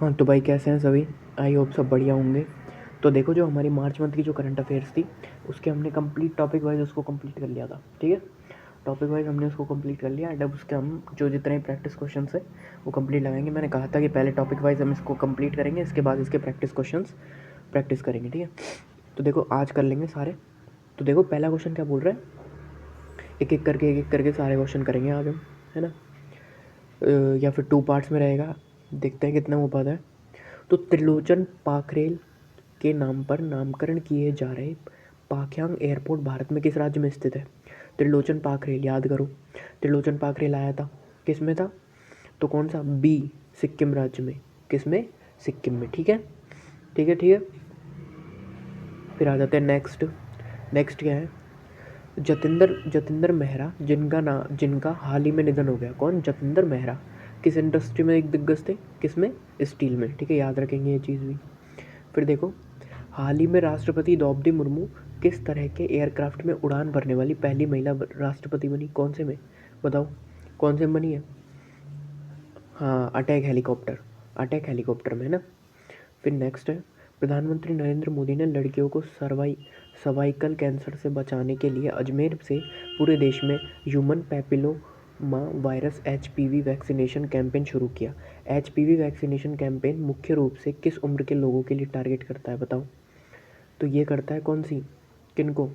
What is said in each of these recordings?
हाँ तो भाई कैसे हैं सभी। आई होप सब बढ़िया होंगे। तो देखो जो हमारी मार्च मंथ की जो करंट अफेयर्स थी उसके हमने कंप्लीट टॉपिक वाइज उसको कंप्लीट कर लिया था। ठीक है, टॉपिक वाइज हमने उसको कंप्लीट कर लिया एंड अब उसके हम जो जितने प्रैक्टिस क्वेश्चन है वो कंप्लीट लगाएंगे। मैंने कहा था कि पहले टॉपिक वाइज हम इसको कंप्लीट करेंगे, इसके बाद इसके प्रैक्टिस क्वेश्चन प्रैक्टिस करेंगे। ठीक है, तो देखो आज कर लेंगे सारे। तो देखो पहला क्वेश्चन क्या बोल रहा है, एक एक करके सारे क्वेश्चन करेंगे आज हम, है ना। या फिर 2 पार्ट्स में रहेगा, देखते हैं कितना हो पाता है। तो त्रिलोचन पाखरेल के नाम पर नामकरण किए जा रहे पाक्यांग एयरपोर्ट भारत में किस राज्य में स्थित है। त्रिलोचन पाखरेल याद करो, त्रिलोचन पाखरेल आया था किस में था, तो कौन सा, बी सिक्किम राज्य में। किस में, सिक्किम में। ठीक है ठीक है ठीक है। फिर आ जाते हैं नेक्स्ट। नेक्स्ट क्या है, जतिंदर जतिंदर मेहरा जिनका हाल ही में निधन हो गया। कौन, जतिंदर मेहरा। किस इंडस्ट्री में एक दिग्गज थे, किस में, स्टील में। ठीक है, याद रखेंगे ये चीज़ भी। फिर देखो, हाल ही में राष्ट्रपति द्रौपदी मुर्मू किस तरह के एयरक्राफ्ट में उड़ान भरने वाली पहली महिला राष्ट्रपति बनी। कौन से में, बताओ कौन से में बनी है। हाँ, अटैक हेलीकॉप्टर, अटैक हेलीकॉप्टर में, है ना। फिर नेक्स्ट है, प्रधानमंत्री नरेंद्र मोदी ने लड़कियों को सर्वाइकल कैंसर से बचाने के लिए अजमेर से पूरे देश में human papilloma virus HPV vaccination campaign शुरू किया। एचपीवी वैक्सीनेशन कैंपेन मुख्य रूप से किस उम्र के लोगों के लिए टारगेट करता है, बताओ। तो ये करता है कौन सी, किनको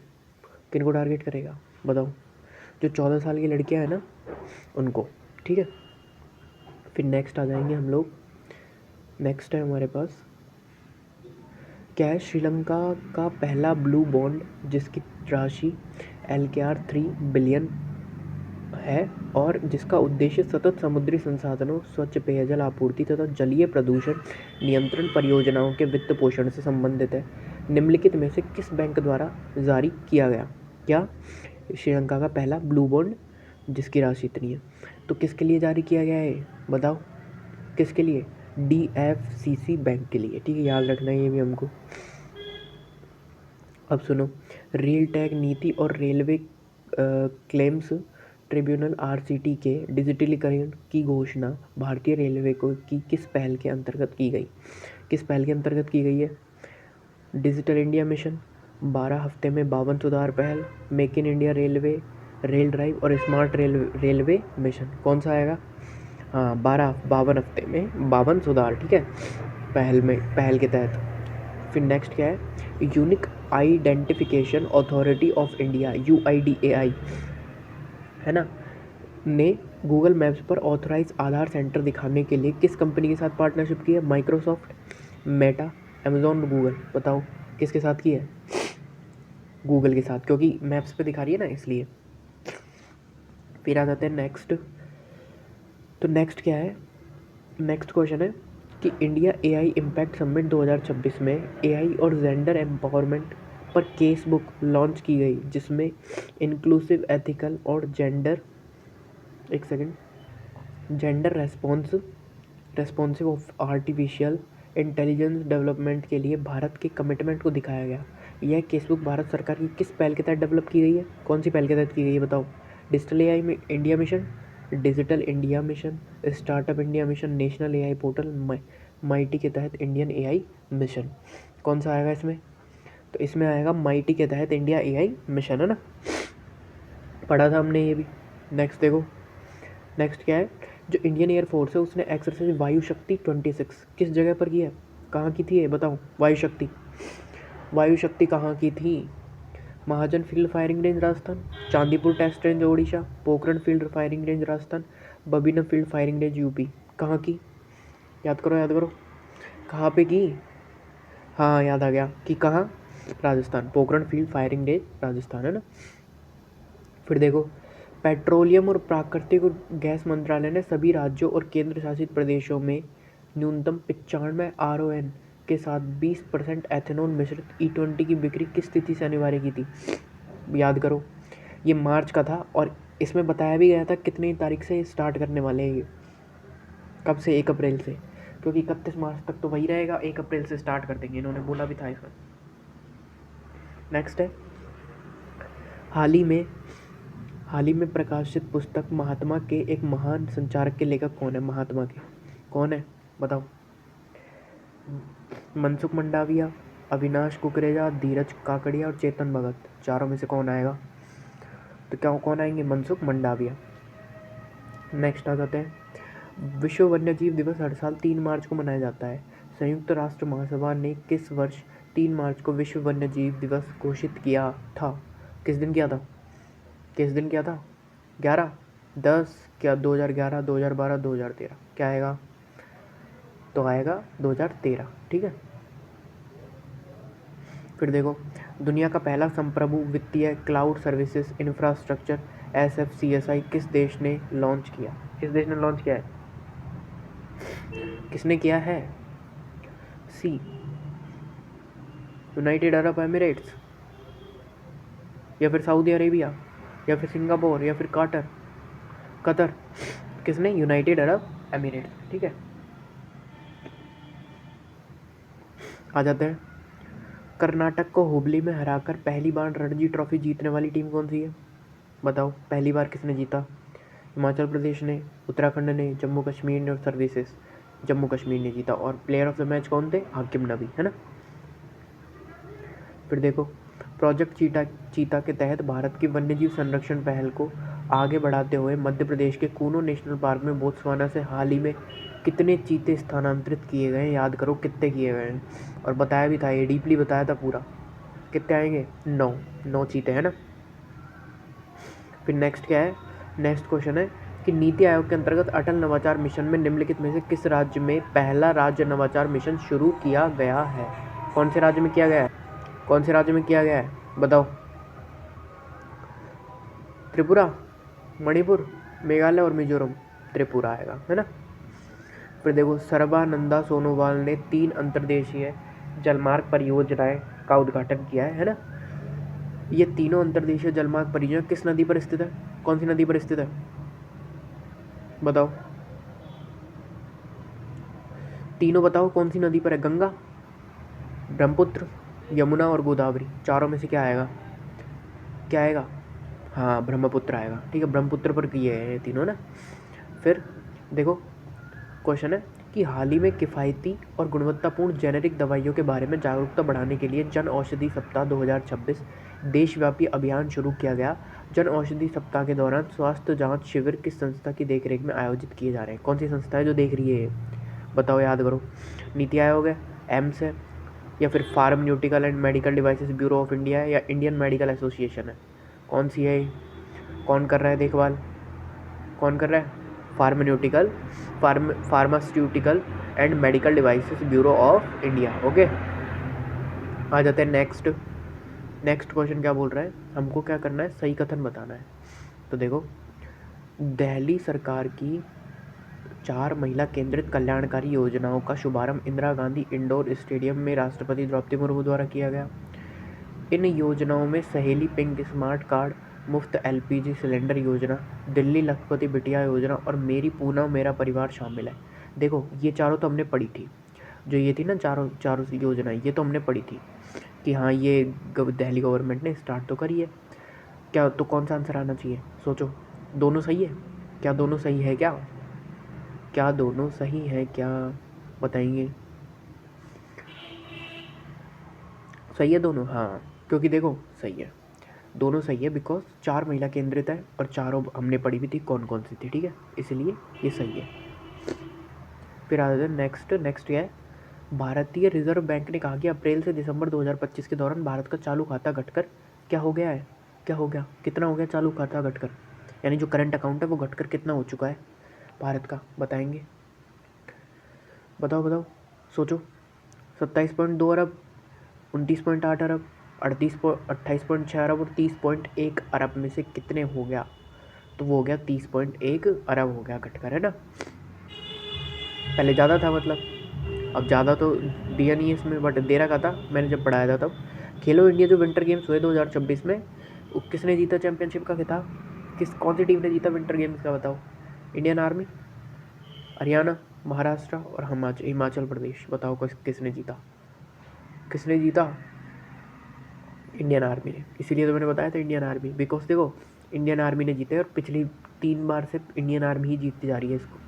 किनको टारगेट करेगा, बताओ। जो 14 साल की लड़कियां हैं ना, उनको। ठीक है, फिर नेक्स्ट आ जाएंगे हम लोग। नेक्स्ट है हमारे पास, क्या है, श्रीलंका का पहला ब्लू बॉन्ड जिसकी राशि LKR 3 बिलियन है और जिसका उद्देश्य सतत समुद्री संसाधनों, स्वच्छ पेयजल आपूर्ति तथा जलीय प्रदूषण नियंत्रण परियोजनाओं के वित्त पोषण से संबंधित है, निम्नलिखित में से किस बैंक द्वारा जारी किया गया। क्या, श्रीलंका का पहला ब्लू बॉन्ड जिसकी राशि इतनी है, तो किसके लिए जारी किया गया है, बताओ किसके लिए। DFCC बैंक के लिए। ठीक है, याद रखना है ये भी हमको। अब सुनो, रेल टैग नीति और रेलवे क्लेम्स ट्रिब्यूनल RCT के डिजिटलीकरण की घोषणा भारतीय रेलवे को की किस पहल के अंतर्गत की गई। किस पहल के अंतर्गत की गई है, डिजिटल इंडिया मिशन, 12 हफ्ते में 52 सुधार पहल, make in India railway, rail drive और स्मार्ट रेलवे मिशन। कौन सा आएगा, हाँ 52 हफ्ते में 52 सुधार। ठीक है, पहल के तहत। फिर नेक्स्ट क्या है, unique identification authority of India UIDAI, है ना, ने गूगल मैप्स पर ऑथराइज आधार सेंटर दिखाने के लिए किस कंपनी के साथ पार्टनरशिप की है। Microsoft, Meta, Amazon, Google. बताओ किसके साथ की है, गूगल के साथ, क्योंकि मैप्स पे दिखा रही है ना, इसलिए। फिर आ जाते हैं नेक्स्ट। तो नेक्स्ट क्या है, नेक्स्ट क्वेश्चन है कि इंडिया AI इम्पैक्ट समिट 2026 में AI और जेंडर एम्पावरमेंट पर केस बुक लॉन्च की गई जिसमें इंक्लूसिव, एथिकल और एक second gender responsive of artificial intelligence development के लिए भारत के कमिटमेंट को दिखाया गया। यह केस बुक भारत सरकार की किस पहल के तहत डेवलप की गई है, कौन सी पहल के तहत की गई है, बताओ। डिजिटल AI में India mission, digital India mission, startup India mission, national AI portal, mighty के तहत इंडियन AI मिशन। कौन सा आएगा इसमें, तो इसमें आएगा माइटी के तहत इंडिया AI मिशन, है ना, पढ़ा था हमने ये भी। नेक्स्ट देखो, नेक्स्ट क्या है, जो इंडियन एयरफोर्स है उसने एक्सरसाइज वायु शक्ति 26 किस जगह पर की है, कहाँ की थी ये बताओ। वायु शक्ति कहाँ की थी, Mahajan field firing range Rajasthan, Chandipur test range Odisha, Pokhran field firing range Rajasthan, Babina field firing range UP. कहाँ की, याद करो याद करो, कहाँ पे की। हाँ याद आ गया कि कहाँ, Rajasthan, Pokhran field firing range Rajasthan, है ना। फिर देखो, पेट्रोलियम और प्राकृतिक गैस मंत्रालय ने सभी राज्यों और केंद्र शासित प्रदेशों में न्यूनतम 95 RON के साथ 20% एथेनॉल मिश्रित E20 की बिक्री किस तिथि से अनिवार्य की थी, याद करो। ये मार्च का था और इसमें बताया भी गया था कितनी तारीख से स्टार्ट करने वाले हैं ये, कब से, 1 अप्रैल से, क्योंकि 31 मार्च तक तो वही रहेगा, 1 अप्रैल से स्टार्ट कर देंगे, इन्होंने बोला भी था इसमें। नेक्स्ट है, हाल ही में हाल ही में प्रकाशित पुस्तक महात्मा के एक महान संचारक के लेखक कौन है, महात्मा के कौन है, बताओ। मनसुख मंडाविया, अविनाश कुकरेजा, धीरज काकड़िया और चेतन भगत, चारों में से कौन आएगा? तो क्या कौन आएंगे? मनसुख मंडाविया। नेक्स्ट आ जाते हैं, विश्व वन्यजीव दिवस हर साल 3 मार्च को मनाया जाता है। संयुक्त राष्ट्र महासभा ने किस वर्ष 3 मार्च को विश्व वन्यजीव दिवस घोषित किया था? किस दिन किया था? किस दिन किया था? 11, 10, क्या 2011, 2012, 2013? क्या आएगा? तो आएगा 2013। ठीक है। फिर देखो, दुनिया का पहला संप्रभु वित्तीय क्लाउड सर्विसेज इंफ्रास्ट्रक्चर SFCSI किस देश ने लॉन्च किया? किस देश ने लॉन्च किया है? किसने किया है? सी, यूनाइटेड अरब एमिरेट्स, या फिर सऊदी अरेबिया, या फिर सिंगापुर, या फिर कतर। किसने? United Arab Emirates. ठीक है। आ जाते हैं, कर्नाटक को हुबली में हराकर पहली बार रणजी ट्रॉफी जीतने वाली टीम कौन सी है? बताओ, पहली बार किसने जीता? हिमाचल प्रदेश ने, उत्तराखंड ने, जम्मू कश्मीर ने और सर्विसेज? जम्मू कश्मीर ने जीता। और प्लेयर ऑफ द मैच कौन थे? हाकिम नबी, है ना। फिर देखो, प्रोजेक्ट चीता के तहत भारत की वन्यजीव संरक्षण पहल को आगे बढ़ाते हुए मध्य प्रदेश के कूनो नेशनल पार्क में बोत्सवाना से हाल ही में कितने चीते स्थानांतरित किए गए हैं? याद करो कितने किए गए हैं। और बताया भी था, ये डीपली बताया था पूरा। कितने आएंगे? 9 चीते, है ना। फिर नेक्स्ट क्या है? नेक्स्ट क्वेश्चन है कि नीति आयोग के अंतर्गत अटल नवाचार मिशन में निम्नलिखित में से किस राज्य में पहला राज्य नवाचार मिशन शुरू किया गया है? कौन से राज्य में किया गया है? कौन से राज्य में किया गया है? बताओ। त्रिपुरा, मणिपुर, मेघालय और मिजोरम? त्रिपुरा आएगा, है ना। फिर देखो, सर्बानंदा सोनोवाल ने 3 अंतर्देशीय जलमार्ग परियोजनाएं का उद्घाटन किया है ना। ये तीनों अंतर्देशीय जलमार्ग परियोजना किस नदी पर स्थित है? कौन सी नदी पर स्थित है? बताओ, तीनों बताओ कौन सी नदी पर है? गंगा, ब्रह्मपुत्र, यमुना और गोदावरी, चारों में से क्या आएगा? क्या आएगा? हाँ, ब्रह्मपुत्र आएगा। ठीक है, ब्रह्मपुत्र पर किए हैं ये तीनों ना। फिर देखो, क्वेश्चन है कि हाल ही में किफ़ायती और गुणवत्तापूर्ण जेनेरिक दवाइयों के बारे में जागरूकता बढ़ाने के लिए जन औषधि सप्ताह 2026 देशव्यापी अभियान शुरू किया गया। जन औषधि सप्ताह के दौरान स्वास्थ्य जांच शिविर किस संस्था की देखरेख में आयोजित किए जा रहे हैं? कौन सी संस्था है जो देख रही है ये? बताओ, याद करो। नीति आयोग है, एम्स है, या फिर pharmaceutical and medical devices bureau of India है, या इंडियन मेडिकल एसोसिएशन है? कौन सी है? कौन कर रहा है देखभाल? कौन कर रहा है? Pharmaceutical and medical devices bureau of India. Okay, आ जाते हैं नेक्स्ट क्वेश्चन क्या बोल रहा है? हमको क्या करना है? सही कथन बताना है। तो देखो, दिल्ली सरकार की 4 महिला केंद्रित कल्याणकारी योजनाओं का शुभारंभ इंदिरा गांधी इंडोर स्टेडियम में राष्ट्रपति द्रौपदी मुर्मू द्वारा किया गया। इन योजनाओं में सहेली पिंक स्मार्ट कार्ड, मुफ्त LPG सिलेंडर योजना, दिल्ली लखपति बिटिया योजना और मेरी पूना मेरा परिवार शामिल है। देखो, ये चारों तो हमने पढ़ी थी। जो ये थी ना चारों योजना, ये तो हमने पढ़ी थी कि हाँ, ये दिल्ली गवर्नमेंट ने स्टार्ट तो करी है। क्या तो कौन सा आंसर आना चाहिए? सोचो, दोनों सही है क्या? दोनों सही है क्या? क्या दोनों सही है क्या? बताएंगे। सही है दोनों? हाँ, क्योंकि देखो सही है, दोनों सही है, बिकॉज 4 महिला केंद्रित है और चारों हमने पढ़ी भी थी कौन कौन सी थी। ठीक है, इसलिए ये सही है। फिर आ जाते हैं नेक्स्ट क्या है? भारतीय रिजर्व बैंक ने कहा कि अप्रैल से दिसंबर 2025 के दौरान भारत का चालू खाता घटकर क्या हो गया है? क्या हो गया? कितना हो गया चालू खाता घटकर? यानी जो करंट अकाउंट है वो घटकर कितना हो चुका है भारत का? बताएंगे। बताओ, सोचो। 27.2 अरब, 29.8 अरब, 28.6 अरब और 30.1 अरब में से कितने हो गया? तो वो हो गया 30.1 अरब हो गया घटकर, है ना। पहले ज़्यादा था मतलब, अब ज़्यादा तो दिया नहीं है इसमें, बट दे रखा था मैंने जब पढ़ाया था तब। खेलो इंडिया जो विंटर गेम्स हुए 2026 में, किसने जीता चैंपियनशिप का खिताब? कौन सी टीम ने जीता विंटर गेम्स का? बताओ। इंडियन आर्मी, हरियाणा, महाराष्ट्र और हिमाचल प्रदेश। बताओ किसने जीता? किसने जीता? इंडियन आर्मी ने। इसीलिए तो मैंने बताया था इंडियन आर्मी, बिकॉज देखो इंडियन आर्मी ने जीते और पिछली 3 बार से इंडियन आर्मी ही जीतती जा रही है इसको।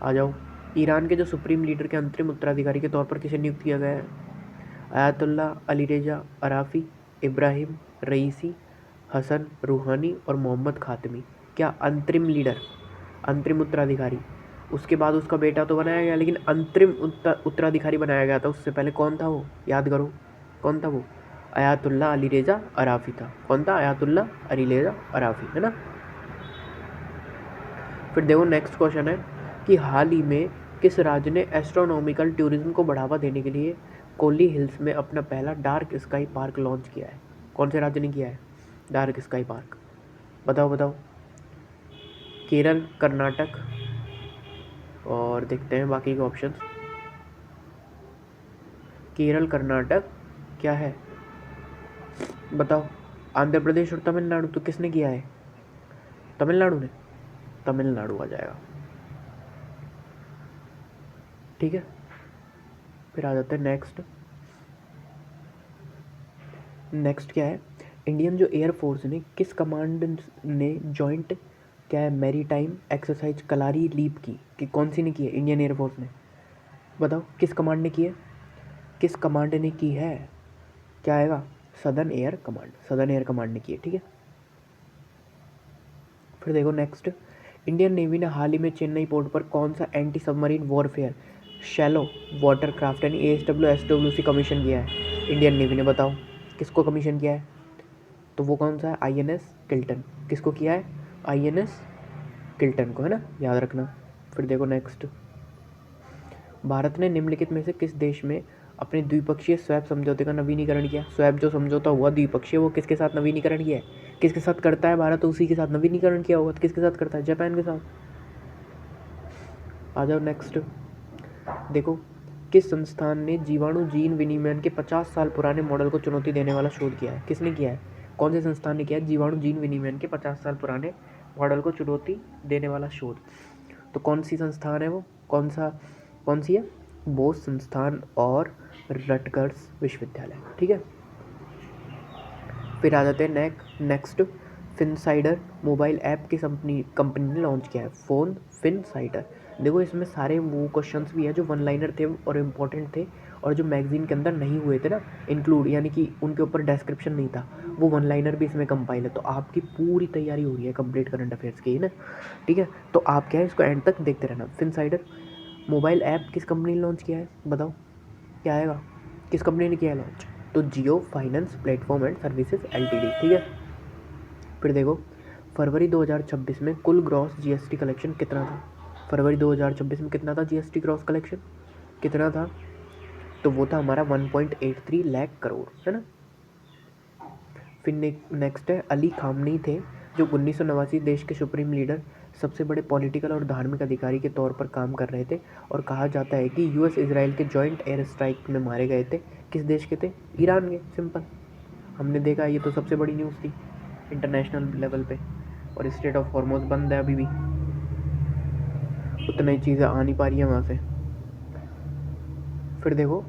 आ जाओ, ईरान के जो सुप्रीम लीडर के अंतरिम उत्तराधिकारी के तौर पर किसे नियुक्त किया गया है? आयतुल्ला अली रेजा अराफी, इब्राहिम रईसी, हसन रूहानी और मोहम्मद खातमी। क्या अंतरिम लीडर, अंतरिम उत्तराधिकारी, उसके बाद उसका बेटा तो बनाया गया, लेकिन अंतरिम उत्तराधिकारी बनाया गया था उससे पहले कौन था वो? याद करो कौन था वो? आयतुल्ला अली रेजा अराफी था। कौन था? आयतुल्ला अली रेजा अराफी, है ना। फिर देखो नेक्स्ट क्वेश्चन है कि हाल ही में किस राज्य ने एस्ट्रोनॉमिकल टूरिज्म को बढ़ावा देने के लिए कोली हिल्स में अपना पहला डार्क स्काई पार्क लॉन्च किया है? कौन से राज्य ने किया है डार्क स्काई पार्क? बताओ बताओ। केरल, कर्नाटक, और देखते हैं बाकी के ऑप्शंस। केरल, कर्नाटक, क्या है बताओ? आंध्र प्रदेश और तमिलनाडु। तो किसने किया है? तमिलनाडु ने। तमिलनाडु आ जाएगा, ठीक है। फिर आ जाते हैं नेक्स्ट क्या है? इंडियन जो एयरफोर्स ने किस कमांड ने जॉइंट क्या है मैरी टाइम एक्सरसाइज कलारी लीप की? कि कौन सी ने की है इंडियन एयरफोर्स ने? बताओ किस कमांड ने की है? किस कमांड ने की है? क्या आएगा? Southern air command, southern air command ने की है, ठीक है। फिर देखो नेक्स्ट, इंडियन नेवी ने हाल ही में चेन्नई पोर्ट पर कौन सा anti submarine warfare shallow water craft यानी ASWSWC कमीशन किया है इंडियन नेवी ने? बताओ किसको कमीशन किया है? तो वो कौन सा है? INS किल्टन। किसको किया है? INS किल्टन को, है ना, याद रखना। फिर देखो नेक्स्ट, भारत ने निम्नलिखित में से किस देश में अपने द्विपक्षीय स्वैप समझौते का नवीनीकरण किया? स्वैप जो समझौता हुआ द्विपक्षीय, वो किसके साथ नवीनीकरण किया है? किसके साथ करता है भारत? तो उसी के साथ नवीनीकरण किया होगा। तो किसके साथ करता है? जापान के साथ। आ जाओ नेक्स्ट, देखो किस संस्थान ने जीवाणु जीन विनिमयन के 50 साल पुराने मॉडल को चुनौती देने वाला शोध किया है? किसने किया है? कौन से संस्थान ने किया है जीवाणु जीन विनिमयन के 50 साल पुराने मॉडल को चुनौती देने वाला शोध? तो कौन सी संस्थान है वो? कौन सी है? बोस संस्थान और रटगर्स विश्वविद्यालय, ठीक है। फिर आ जाते हैं नेक्स्ट, फिनसाइडर मोबाइल ऐप किस कंपनी ने लॉन्च किया है? फ़ोन फिनसाइडर। देखो इसमें सारे वो क्वेश्चंस भी हैं जो वन लाइनर थे और इम्पोर्टेंट थे, और जो मैगजीन के अंदर नहीं हुए थे ना इंक्लूड, यानी कि उनके ऊपर डिस्क्रिप्शन नहीं था, वो वन लाइनर भी इसमें कंपाइल है। तो आपकी पूरी तैयारी हो रही है कंप्लीट करंट अफेयर्स की, है ना, ठीक है। तो आप क्या है इसको एंड तक देखते रहना। फिनसाइडर मोबाइल ऐप किस कंपनी ने लॉन्च किया है? बताओ क्या आएगा? किस कंपनी ने किया है लॉन्च? तो Jio finance platform and services LTD, ठीक है। फिर देखो फरवरी 2026 में कुल ग्रॉस GST कलेक्शन कितना था? फरवरी 2026 में कितना था GST ग्रॉस कलेक्शन? कितना था? तो वो था हमारा 1.83 लाख करोड़, है ना। फिर नेक्स्ट है, अली खामनी थे जो 1989 देश के सुप्रीम लीडर, सबसे बड़े पॉलिटिकल और धार्मिक अधिकारी के तौर पर काम कर रहे थे, और कहा जाता है कि US इजराइल के जॉइंट एयर स्ट्राइक में मारे गए थे। किस देश के थे? ईरान के, सिंपल। हमने देखा ये तो सबसे बड़ी न्यूज़ थी इंटरनेशनल लेवल पे, और स्ट्रेट ऑफ हॉर्मोज बंद है अभी भी, उतना ही चीज़ें आ नहीं पा रही है वहाँ से। फिर देखो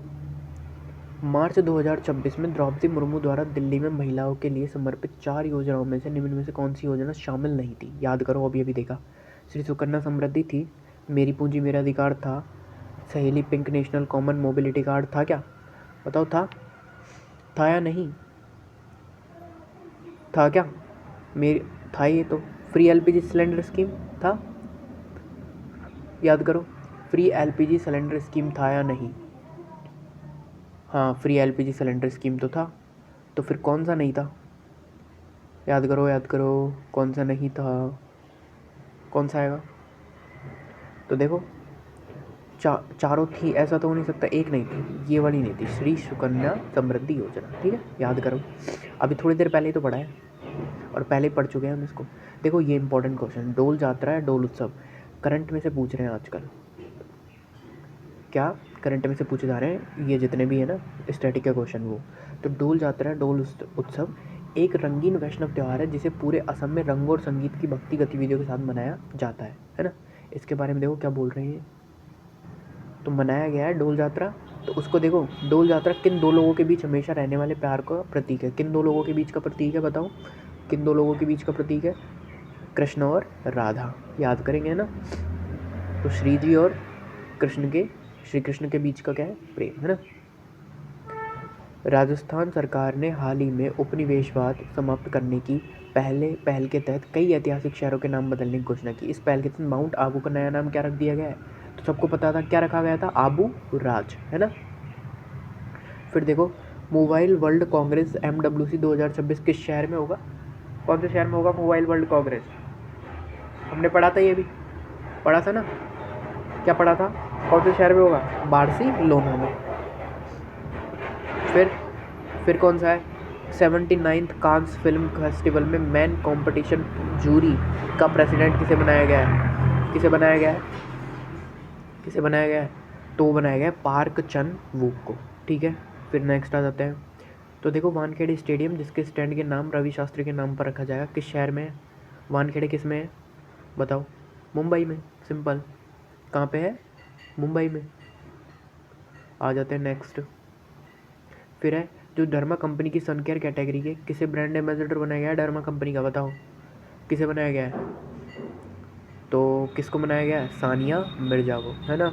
मार्च 2026 में द्रौपदी मुर्मू द्वारा दिल्ली में महिलाओं के लिए समर्पित 4 योजनाओं में से निम्न में से कौन सी योजना शामिल नहीं थी? याद करो, अभी देखा। श्री सुकन्या समृद्धि थी, मेरी पूंजी मेरा अधिकार था, सहेली pink national common mobility card था क्या? बताओ था या नहीं? था क्या? मेरी था ये तो। फ्री LPG सिलेंडर स्कीम था, याद करो, फ्री LPG सिलेंडर स्कीम था या नहीं? हाँ, फ्री LPG सिलेंडर स्कीम तो था। तो फिर कौन सा नहीं था? याद करो कौन सा नहीं था, कौन सा आएगा? तो देखो चारों थी, ऐसा तो हो नहीं सकता, एक नहीं थी, ये वाली नहीं थी, श्री सुकन्या समृद्धि योजना, ठीक है, याद करो। अभी थोड़ी देर पहले ही तो पढ़ा है, और पहले ही पढ़ चुके हैं हम इसको। देखो ये इंपॉर्टेंट क्वेश्चन, डोल जात्रा है डोल उत्सव, करंट में से पूछ रहे हैं आजकल, क्या करंट में से पूछे जा रहे हैं ये जितने भी है ना स्टैटिक के क्वेश्चन वो। तो डोल जात्रा डोल उत्सव एक रंगीन वैष्णव त्यौहार है जिसे पूरे असम में रंग और संगीत की भक्ति गतिविधियों के साथ मनाया जाता है ना। इसके बारे में देखो क्या बोल रहे हैं। तो मनाया गया है डोल जात्रा, तो उसको देखो, डोल जात्रा किन दो लोगों के बीच हमेशा रहने वाले प्यार का प्रतीक है? किन दो लोगों के बीच का प्रतीक है? बताओ किन दो लोगों के बीच का प्रतीक है? कृष्ण और राधा, याद करेंगे ना। तो श्री जी और श्री कृष्ण के बीच का क्या है, प्रेम, है ना। राजस्थान सरकार ने हाल ही में उपनिवेशवाद समाप्त करने की पहल के तहत कई ऐतिहासिक शहरों के नाम बदलने की घोषणा की। इस पहल के तहत माउंट आबू का नया नाम क्या रख दिया गया है, तो सबको पता था क्या रखा गया था, आबू राज, है ना। फिर देखो, मोबाइल वर्ल्ड कांग्रेस MWC 2026 किस शहर में होगा, कौन से शहर में होगा मोबाइल वर्ल्ड कांग्रेस, हमने पढ़ा था, ये भी पढ़ा था ना, क्या पढ़ा था, कौन से शहर में होगा, बार्सिलोना में। फिर कौन सा है, 79th कांस फिल्म फेस्टिवल में मैन कंपटीशन जूरी का प्रेसिडेंट किसे बनाया गया है, किसे बनाया गया है, किसे बनाया गया है, तो बनाया गया है पार्क चन वूक को, ठीक है। फिर नेक्स्ट आ जाते हैं, तो देखो वानखेड़े स्टेडियम जिसके स्टैंड के नाम रवि शास्त्री के नाम पर रखा जाएगा, किस शहर में है, वानखेड़े किस में है, बताओ, मुंबई में, सिंपल, कहाँ पे है, मुंबई में। आ जाते हैं नेक्स्ट, फिर है जो डर्मा कंपनी की सन केयर कैटेगरी के किसे ब्रांड एम्बेसडर बनाया गया है, डर्मा कंपनी का, बताओ किसे बनाया गया है, तो किसको बनाया गया है, सानिया मिर्जा को, है ना।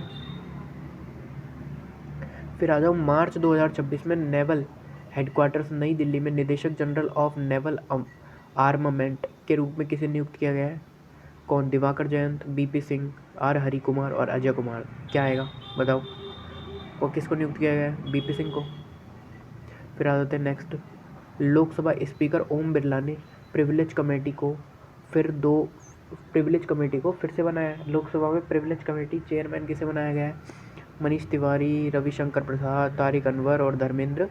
फिर आ जाओ, मार्च 2026 में नेवल हेडक्वार्टर्स नई दिल्ली में निदेशक जनरल ऑफ नेवल आर्मामेंट के रूप में किसे नियुक्त किया गया है, कौन, दिवाकर जयंत, BP सिंह, R हरि कुमार और अजय कुमार, क्या आएगा बताओ, और किसको नियुक्त किया गया है, BP सिंह को। फिर आ जाते हैं नेक्स्ट, लोकसभा स्पीकर ओम बिरला ने प्रिविलेज कमेटी को फिर से बनाया है। लोकसभा में प्रिविलेज कमेटी चेयरमैन किसे बनाया गया है, मनीष तिवारी, रविशंकर प्रसाद, तारिक अनवर और धर्मेंद्र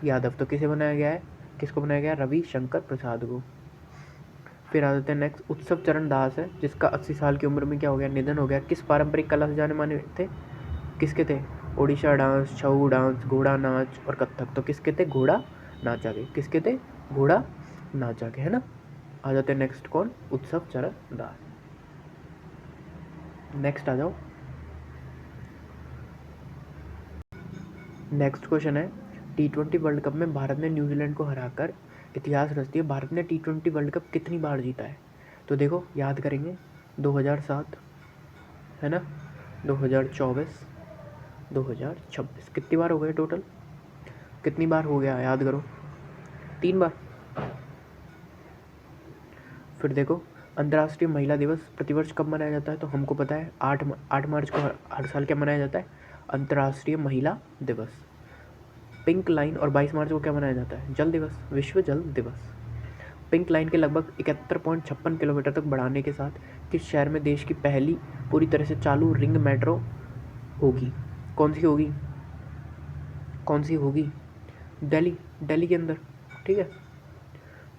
यादव, तो किसे बनाया गया है, किसको बनाया गया है, रविशंकर प्रसाद को। फिर आ जाते हैं नेक्स्ट, उत्सव चरण दास है जिसका 80 साल की उम्र में क्या हो गया, निधन हो गया, किस पारंपरिक कला से जाने माने थे, किसके थे, ओडिशा डांस, छऊ डांस, घोड़ा नाच और कथक, तो किसके थे, घोड़ा नाचा के, किसके थे, घोड़ा नाचा के, है ना। आ जाते हैं नेक्स्ट, कौन, उत्सव चरण दास। नेक्स्ट आ जाओ, नेक्स्ट क्वेश्चन है, T20 वर्ल्ड कप में भारत ने न्यूजीलैंड को हराकर इतिहास रच दिया। भारत ने T20 वर्ल्ड कप कितनी बार जीता है, तो देखो याद करेंगे, 2007, है ना, 2024, 2026, कितनी बार हो गए टोटल, कितनी बार हो गया याद करो, 3 बार। फिर देखो, अंतर्राष्ट्रीय महिला दिवस प्रतिवर्ष कब मनाया जाता है, तो हमको पता है 8 मार्च को हर साल क्या मनाया जाता है, अंतर्राष्ट्रीय महिला दिवस। पिंक लाइन और 22 मार्च को क्या मनाया जाता है, जल दिवस, विश्व जल दिवस। पिंक लाइन के लगभग 71.56 किलोमीटर तक बढ़ाने के साथ किस शहर में देश की पहली पूरी तरह से चालू रिंग मेट्रो होगी, कौन सी होगी, कौन सी होगी, दिल्ली के अंदर, ठीक है।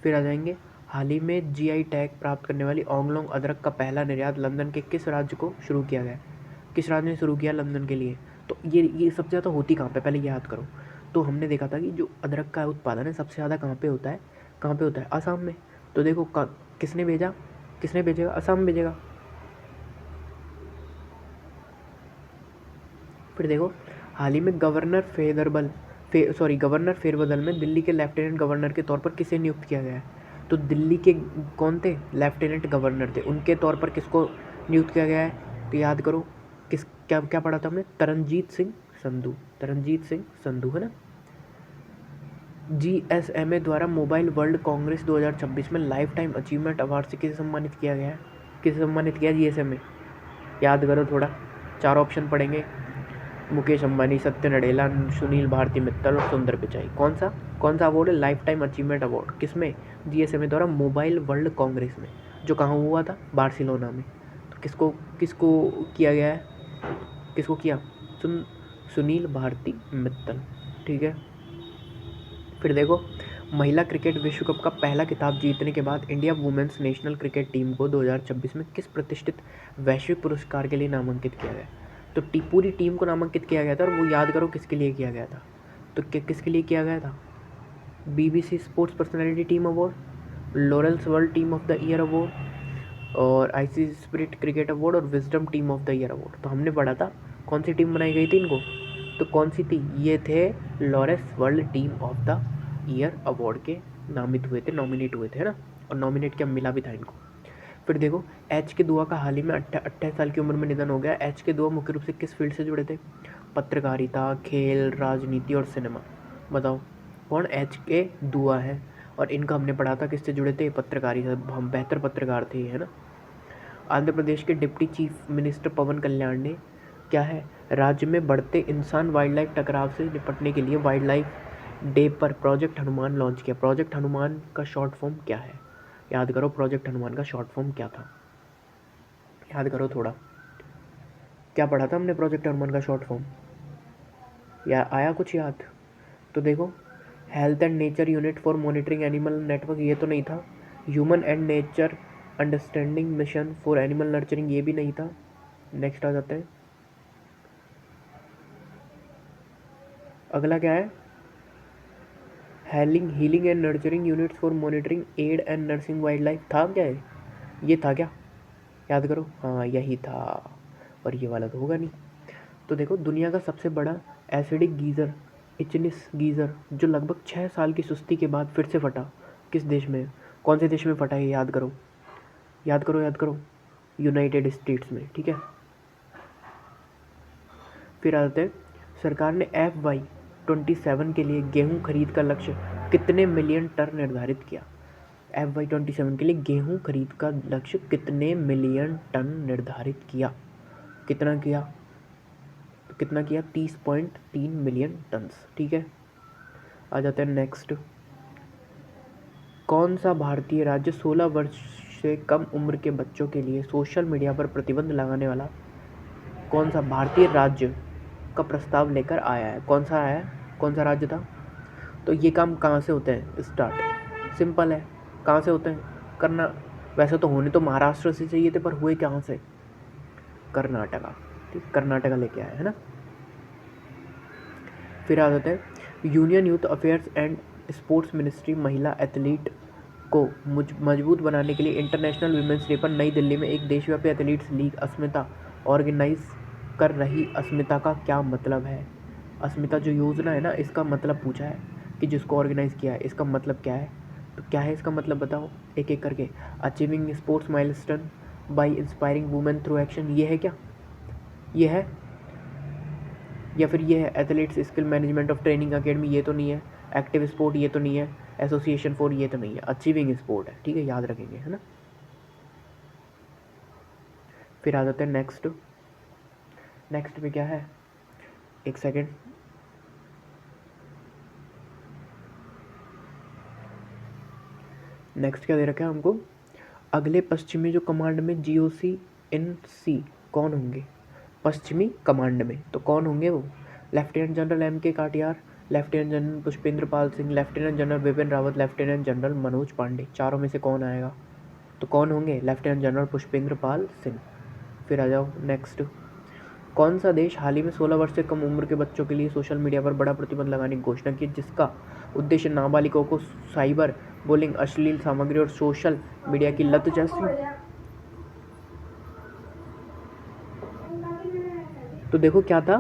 फिर आ जाएंगे, हाल ही में GI टैग प्राप्त करने वाली ऑंगलोंग अदरक का पहला निर्यात लंदन के किस राज्य को शुरू किया गया, किस राज्य ने शुरू किया लंदन के लिए, तो ये सबसे ज़्यादा होती कहाँ पे, पहले याद करो। तो हमने देखा था कि जो अदरक का उत्पादन है सबसे ज़्यादा कहाँ पे होता है, कहाँ पे होता है, असम में। तो देखो किसने भेजा, किसने भेजेगा, असम भेजेगा। फिर देखो, हाल ही में गवर्नर फेरबदल में दिल्ली के लेफ्टिनेंट गवर्नर के तौर पर किसे नियुक्त किया गया है, तो दिल्ली के कौन थे, लेफ्टिनेंट गवर्नर थे, उनके तौर पर किसको नियुक्त किया गया है, तो याद करो, किस क्या क्या पढ़ा था हमने, तरनजीत सिंह संधू, है ना। GSMA द्वारा मोबाइल वर्ल्ड कांग्रेस 2026 में लाइफ टाइम अचीवमेंट अवार्ड से किसे सम्मानित किया गया है, किसे सम्मानित किया GSMA, याद करो थोड़ा, 4 ऑप्शन पढ़ेंगे, मुकेश अंबानी, सत्य नडेला, सुनील भारती मित्तल और सुंदर पिचाई। कौन सा अवार्ड है, लाइफ टाइम अचीवमेंट अवार्ड, किसमें, GSMA द्वारा मोबाइल वर्ल्ड कांग्रेस में, जो कहाँ हुआ था, बार्सिलोना में। तो किसको किसको किया गया है, किसको किया, सुनील भारती मित्तल, ठीक है। फिर देखो, महिला क्रिकेट विश्व कप का पहला खिताब जीतने के बाद India women's national cricket team को 2026 में किस प्रतिष्ठित वैश्विक पुरस्कार के लिए नामांकित किया गया, तो पूरी टीम को नामांकित किया गया था, और वो याद करो किसके लिए किया गया था, तो किसके लिए किया गया था, BBC sports personality team award, laurels world team of the year award और ICC स्पिरिट क्रिकेट अवार्ड और wisdom team of the year award. तो हमने पढ़ा था कौन सी टीम बनाई गई थी इनको, तो कौन सी थी, ये थे Lawrence world team of the year award के नॉमिनेट हुए थे, है ना, और नॉमिनेट क्या मिला भी था इनको। फिर देखो, एच के दुआ का हाल ही में 28 साल की उम्र में निधन हो गया। एच के दुआ मुख्य रूप से किस फील्ड से जुड़े थे? पत्रकारिता, खेल, राजनीति और सिनेमा। बताओ कौन एच के दुआ है? और इनका हमने पढ़ा था किससे जुड़े थे? पत्रकारिता, हम बेहतर पत्रकार थे, है ना। आंध्र प्रदेश के डिप्टी चीफ मिनिस्टर पवन कल्याण ने क्या है, राज्य में बढ़ते इंसान वाइल्ड लाइफ टकराव से निपटने के लिए वाइल्ड लाइफ डे पर प्रोजेक्ट हनुमान लॉन्च किया। प्रोजेक्ट हनुमान का शॉर्ट फॉर्म क्या है? याद करो, प्रोजेक्ट हनुमान का शॉर्ट फॉर्म क्या था? याद करो थोड़ा, क्या पढ़ा था हमने प्रोजेक्ट हनुमान का शॉर्ट फॉर्म? या आया कुछ याद? तो देखो, health and nature unit for monitoring animal network, ये तो नहीं था। Human and nature understanding mission for animal nurturing, ये भी नहीं था। नेक्स्ट आ जाते हैं, अगला क्या है? Healing and nurturing units for monitoring aid and nursing wildlife, था क्या है? ये था क्या? याद करो, हाँ यही था। और ये वाला तो होगा नहीं। तो देखो, दुनिया का सबसे बड़ा एसिडिक गीज़र, इचनिस गीज़र, जो लगभग 6 साल की सुस्ती के बाद फिर से फटा, किस देश में? कौन से देश में फटा है? याद करो, याद करो, याद करो। यूनाइटेड स्टेट्स में, ठीक है। फिर आते हैं, सरकार ने FY27 के लिए गेहूं खरीद का लक्ष्य कितने मिलियन टन निर्धारित किया? FY27 के लिए गेहूं खरीद का लक्ष्य कितने मिलियन टन निर्धारित किया? कितना किया? तो कितना किया? 30.3 मिलियन टन्स, ठीक है। आ जाते हैं नेक्स्ट, कौन सा भारतीय राज्य 16 वर्ष से कम उम्र के बच्चों के लिए सोशल मीडिया पर प्रतिबंध लगाने वाला कौन सा भारतीय राज्य का प्रस्ताव लेकर आया है? कौन सा आया है? कौन सा राज्य था? तो ये काम कहाँ से होते हैं? स्टार्ट सिंपल है, कहाँ से होते हैं? करना, वैसे तो होने तो महाराष्ट्र से चाहिए थे, पर हुए कहाँ से? कर्नाटका, ठीक, कर्नाटका लेके आया है ना। फिर आ जाते हैं, union youth affairs and sports ministry महिला एथलीट को मजबूत बनाने के लिए इंटरनेशनल वीमेंस डे पर नई दिल्ली में एक देशव्यापी एथलीट्स लीग अस्मिता ऑर्गेनाइज कर रही। अस्मिता का क्या मतलब है? अस्मिता जो योजना है ना, इसका मतलब पूछा है कि जिसको ऑर्गेनाइज किया है, इसका मतलब क्या है? तो क्या है इसका मतलब, बताओ एक एक करके। Achieving sports milestone by inspiring women through action, ये है क्या? ये है? या फिर ये है athletes skill management of training academy, ये तो नहीं है। एक्टिव स्पोर्ट, ये तो नहीं है। एसोसिएशन फॉर, ये तो नहीं है। अचीविंग स्पोर्ट है, ठीक है, याद रखेंगे, है ना। फिर आ जाते हैं नेक्स्ट। नेक्स्ट में क्या है, एक सेकेंड। नेक्स्ट क्या दे रखा है हमको? अगले पश्चिमी जो कमांड में GOC-in-C कौन होंगे? पश्चिमी कमांड में तो कौन होंगे वो? Lieutenant general MK Katiyar, lieutenant general Pushpendra Pal Singh, lieutenant general Bipin Rawat, lieutenant general Manoj Pande. चारों में से कौन आएगा? तो कौन होंगे? Lieutenant general Pushpendra Pal Singh. फिर आ जाओ नेक्स्ट, कौन सा देश हाल ही में 16 वर्ष से कम उम्र के बच्चों के लिए सोशल मीडिया पर बड़ा प्रतिबंध लगाने की घोषणा की, जिसका उद्देश्य नाबालिगों को साइबर बुलिंग, अश्लील सामग्री और सोशल मीडिया की लत जैसी। तो देखो क्या था,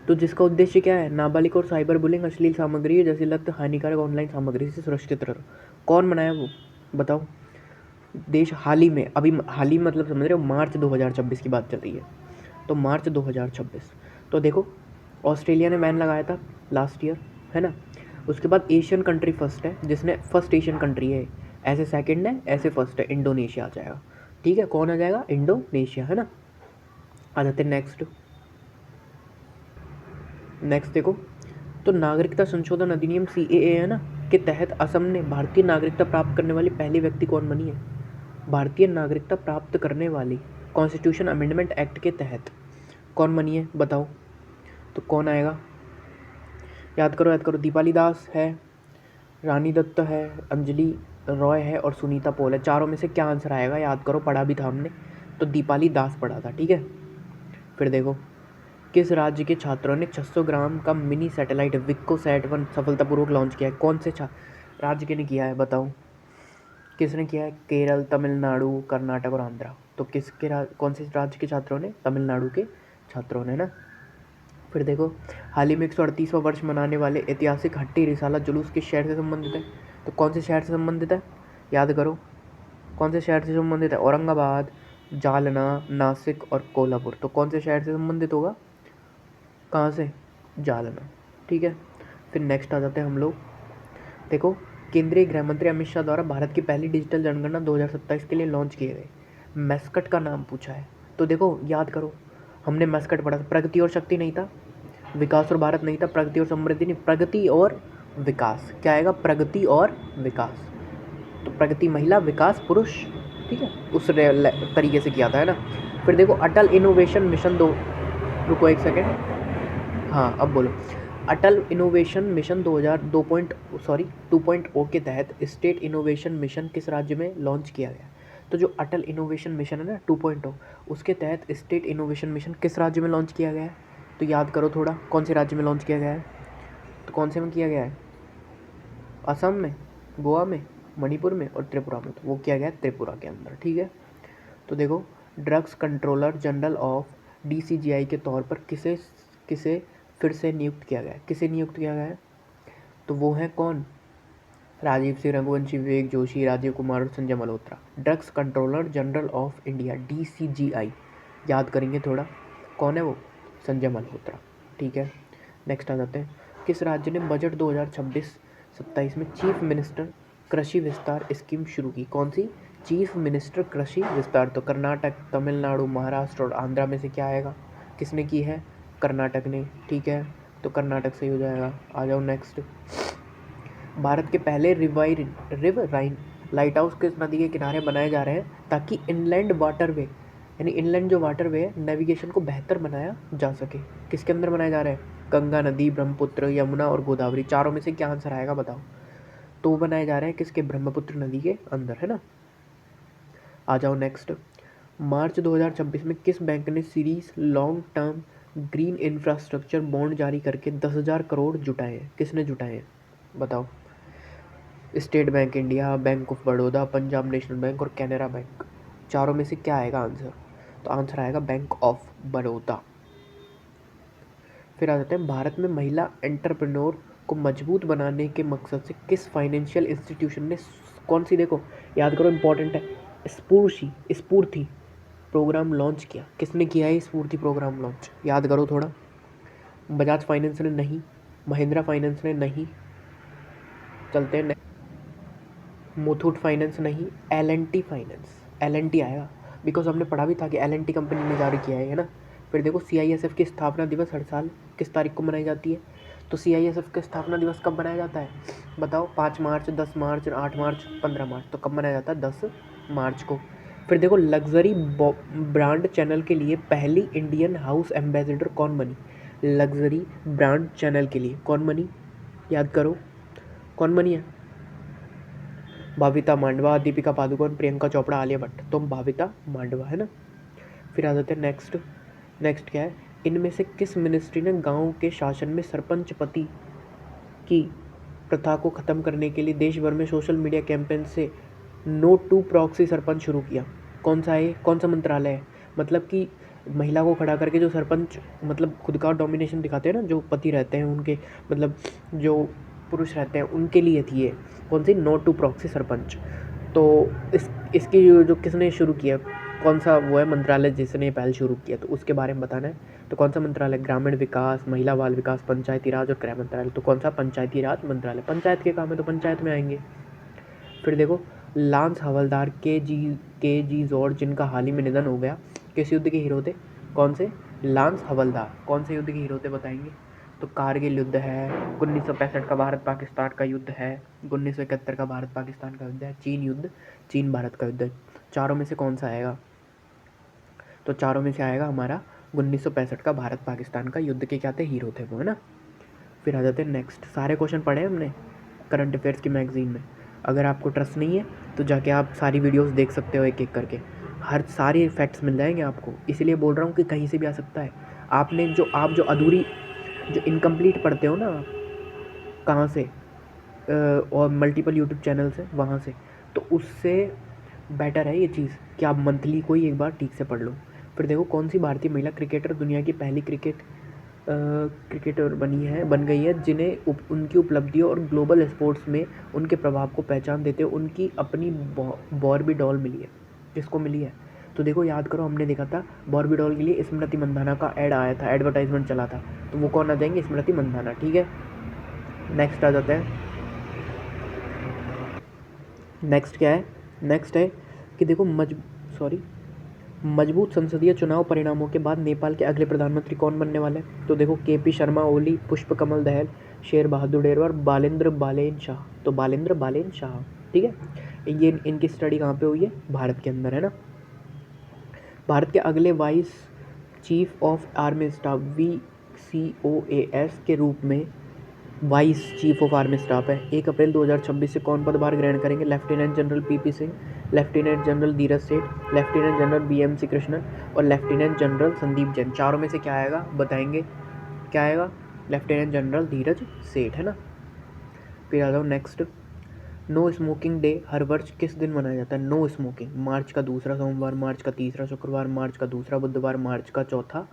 तो जिसका उद्देश्य क्या है? नाबालिग और साइबर बुलिंग, अश्लील सामग्री जैसी लत, हानिकारक ऑनलाइन सामग्री से सुरक्षित रहो। कौन बनाया वो, बताओ? देश हाल ही में, अभी हाल ही मतलब समझ रहे हो, मार्च 2026 की बात चल रही है, तो मार्च 2026। तो देखो, ऑस्ट्रेलिया ने बैन लगाया था लास्ट ईयर, है ना। उसके बाद एशियन कंट्री फर्स्ट है, जिसने फर्स्ट एशियन कंट्री है, ऐसे सेकंड है, ऐसे फर्स्ट है, इंडोनेशिया आ जाएगा, ठीक है। कौन आ जाएगा? इंडोनेशिया, है ना। आ जाते हैं नेक्स्ट। नेक्स्ट देखो, तो नागरिकता संशोधन अधिनियम CAA है ना, के तहत असम ने भारतीय नागरिकता प्राप्त करने वाली पहली व्यक्ति कौन बनी है? भारतीय नागरिकता प्राप्त करने वाली कॉन्स्टिट्यूशन अमेंडमेंट एक्ट के तहत कौन बनी है, बताओ? तो कौन आएगा? याद करो, याद करो। दीपाली दास है, रानी दत्त है, अंजलि रॉय है और सुनीता पोल है। चारों में से क्या आंसर आएगा? याद करो, पढ़ा भी था हमने, तो दीपाली दास पढ़ा था, ठीक है। फिर देखो, किस राज्य के छात्रों ने 600 ग्राम का मिनी सैटेलाइट विक्कोसैट-1 सफलतापूर्वक लॉन्च किया है? कौन से राज्य के ने किया है, बताओ? किसने किया है? केरल, तमिलनाडु, कर्नाटक और आंध्रा। तो कौन से राज्य के छात्रों ने? तमिलनाडु के छात्रों ने ना। फिर देखो, हाल ही में 138वां वर्ष मनाने वाले ऐतिहासिक हट्टी रिसाला जुलूस किस शहर से संबंधित है? तो कौन से शहर से संबंधित है? याद करो, कौन से शहर से संबंधित है? औरंगाबाद, जालना, नासिक और कोल्हापुर। तो कौन से शहर से संबंधित होगा? कहाँ से? जालना। ठीक है, फिर नेक्स्ट आ जाते हैं हम लोग। देखो, केंद्रीय गृह मंत्री अमित शाह द्वारा भारत की पहली डिजिटल जनगणना 2027 के लिए लॉन्च किए गए मैस्कट का नाम पूछा है। तो देखो याद करो, हमने मैस्कट पढ़ा था, प्रगति और शक्ति नहीं था, विकास और भारत नहीं था, प्रगति और समृद्धि नहीं, प्रगति और विकास। क्या आएगा? प्रगति और विकास। तो प्रगति महिला, विकास पुरुष। ठीक है, उस तरीके से किया था, है ना। फिर देखो, अटल इनोवेशन मिशन दो, रुको एक सेकेंड, हाँ अब बोलो। अटल इनोवेशन मिशन 2.0 के तहत स्टेट इनोवेशन मिशन किस राज्य में लॉन्च किया गया? तो जो अटल इनोवेशन मिशन है ना 2.0, उसके तहत स्टेट इनोवेशन मिशन किस राज्य में लॉन्च किया गया है? तो याद करो थोड़ा, कौन से राज्य में लॉन्च किया गया है? तो कौन से में किया गया है? असम में, गोवा में, मणिपुर में और त्रिपुरा में। तो वो किया गया है त्रिपुरा के अंदर। ठीक है, तो देखो, drugs controller general of DCGI के तौर पर किसे किसे फिर से नियुक्त किया गया है? किसे नियुक्त किया गया है? तो वो है कौन? राजीव सिंह, रघुवंशी, विवेक जोशी, राजीव कुमार और Sanjay Malhotra. Drugs controller general of India DCGI, याद करेंगे थोड़ा, कौन है वो? संजय मल्होत्रा। ठीक है, नेक्स्ट आ जाते हैं। किस राज्य ने बजट 2026-27 में चीफ मिनिस्टर कृषि विस्तार स्कीम शुरू की? कौन सी? चीफ मिनिस्टर कृषि विस्तार। तो कर्नाटक, तमिलनाडु, महाराष्ट्र और आंध्रा में से क्या आएगा? किसने की है? कर्नाटक ने। ठीक है, तो कर्नाटक से ही हो जाएगा। आ जाओ नेक्स्ट। भारत के पहले रिवराइन लाइट हाउस किस नदी के किनारे बनाए जा रहे हैं ताकि इनलैंड वाटरवे, यानी इनलैंड जो वाटरवे है, नेविगेशन को बेहतर बनाया जा सके? किसके अंदर बनाए जा रहे हैं? गंगा नदी, ब्रह्मपुत्र, यमुना और गोदावरी। चारों में से क्या आंसर आएगा बताओ? तो वो बनाए जा रहे हैं किसके? ब्रह्मपुत्र नदी के अंदर, है ना। आ जाओ नेक्स्ट। मार्च 2026 में किस बैंक ने series long term green infrastructure bond जारी करके 10,000 करोड़ जुटाए हैं? किसने जुटाए हैं बताओ? State bank India, bank of Baroda, Punjab national bank और कैनरा बैंक। चारों में से क्या आएगा आंसर? तो आंसर आएगा बैंक ऑफ बड़ौदा। फिर आ जाते हैं, भारत में महिला एंटरप्रेन्योर को मजबूत बनाने के मकसद से किस फाइनेंशियल इंस्टीट्यूशन ने कौन सी, देखो याद करो इंपॉर्टेंट है, स्फूर्ति प्रोग्राम लॉन्च किया? किसने किया है स्फूर्ति प्रोग्राम लॉन्च? याद करो थोड़ा। बजाज फाइनेंस ने नहीं, महिंद्रा फाइनेंस ने नहीं, चलते हैं, मुथूट फाइनेंस नहीं, L&T फाइनेंस। L&T आएगा, बिकॉज हमने पढ़ा भी था कि L&T कंपनी ने जारी किया है ना। फिर देखो, CISF की स्थापना दिवस हर साल किस तारीख को मनाई जाती है? तो CISF का स्थापना दिवस कब मनाया जाता है बताओ? 5 मार्च, 10 मार्च, 8 मार्च, 15 मार्च। तो कब मनाया जाता है? 10 मार्च को। फिर देखो, लग्जरी ब्रांड चैनल के लिए पहली इंडियन हाउस एम्बेसडर कौन बनी? लग्जरी ब्रांड चैनल के लिए कौन बनी? याद करो, कौन बनी है? भाविता मांडवा, दीपिका पादुकोण, प्रियंका चोपड़ा, आलिया भट्ट। तो भाविता मांडवा, है ना। फिर आ जाते हैं नेक्स्ट। नेक्स्ट क्या है? इनमें से किस मिनिस्ट्री ने गांव के शासन में सरपंच पति की प्रथा को ख़त्म करने के लिए देश भर में सोशल मीडिया कैंपेन से नो टू प्रॉक्सी सरपंच शुरू किया? कौन सा है? कौन सा मंत्रालय है? मतलब कि महिला को खड़ा करके जो सरपंच, मतलब खुद का डोमिनेशन दिखाते हैं ना, जो पति रहते हैं उनके, मतलब जो पुरुष रहते हैं उनके लिए थी ये। कौन सी? No to proxy sarpanch. तो इसकी जो किसने शुरू किया, कौन सा वो है मंत्रालय जिसने पहल शुरू किया? तो उसके बारे में बताना है। तो कौन सा मंत्रालय? ग्रामीण विकास, महिला बाल विकास, पंचायती राज और गृह मंत्रालय। तो कौन सा? पंचायती राज मंत्रालय। पंचायत के काम है तो पंचायत में आएंगे। फिर देखो, लांस हवलदार के जी जॉर्ज, जिनका हाल ही में निधन हो गया, किस युद्ध के हीरो थे? कौन से? लांस हवलदार कौन से युद्ध के हीरो थे बताएंगे? तो कारगिल युद्ध है, 1965 का भारत पाकिस्तान का युद्ध है, 1971 का भारत पाकिस्तान का युद्ध है, चीन युद्ध, चीन भारत का युद्ध है। चारों में से कौन सा आएगा? तो चारों में से आएगा हमारा 1965 का भारत पाकिस्तान का युद्ध के क्या थे? हीरो थे वो, है ना। फिर आ जाते हैं नेक्स्ट। सारे क्वेश्चन पढ़े हमने करंट अफेयर्स की मैगजीन में। अगर आपको ट्रस्ट नहीं है तो जाके आप सारी वीडियोस देख सकते हो एक एक करके, हर सारे फैक्ट्स मिल जाएंगे आपको। इसलिए बोल रहा हूँ कि कहीं से भी आ सकता है। आपने आप जो अधूरी, जो इनकम्प्लीट पढ़ते हो ना, कहाँ से? और मल्टीपल यूट्यूब चैनल से, वहाँ से। तो उससे बेटर है ये चीज़ कि आप मंथली को ही एक बार ठीक से पढ़ लो। फिर देखो, कौन सी भारतीय महिला क्रिकेटर दुनिया की पहली क्रिकेट क्रिकेटर बन गई है जिन्हें उनकी उपलब्धियों और ग्लोबल स्पोर्ट्स में उनके प्रभाव को पहचान देते हुए उनकी अपनी बॉर्बी डॉल मिली है। किसको मिली है? तो देखो याद करो, हमने देखा था बॉर्बी डॉल के लिए स्मृति मंदाना का ऐड आया था, एडवर्टाइजमेंट चला था, तो वो कौन आ जाएंगे? स्मृति मंदाना। ठीक है, नेक्स्ट आ जाता है। नेक्स्ट क्या है? नेक्स्ट है कि देखो मजबूत संसदीय चुनाव परिणामों के बाद नेपाल के अगले प्रधानमंत्री कौन बनने वाले हैं? तो देखो केपी शर्मा ओली, पुष्प कमल दहल, शेर बहादुर डेरवा और बालेंद्र बालेन शाह। तो बालेंद्र बालेन शाह, ठीक है। ये इनकी स्टडी कहाँ पे हुई है? भारत के अंदर, है ना। भारत के अगले vice chief of army staff VCOAS के रूप में vice chief of army staff है 1 अप्रैल 2026 से कौन पदभार ग्रहण करेंगे? Lieutenant general PP Singh, lieutenant general Dhiraj Seth, lieutenant general BMC Krishnan और लेफ्टिनेंट जनरल संदीप जैन। चारों में से क्या आएगा बताएंगे? क्या आएगा? लेफ्टिनेंट जनरल धीरज सेठ, है ना। फिर आ जाओ नेक्स्ट। नो स्मोकिंग डे हर वर्ष किस दिन मनाया जाता है? नो स्मोकिंग मार्च का दूसरा सोमवार, मार्च का तीसरा शुक्रवार, मार्च का दूसरा बुधवार, मार्च का चौथा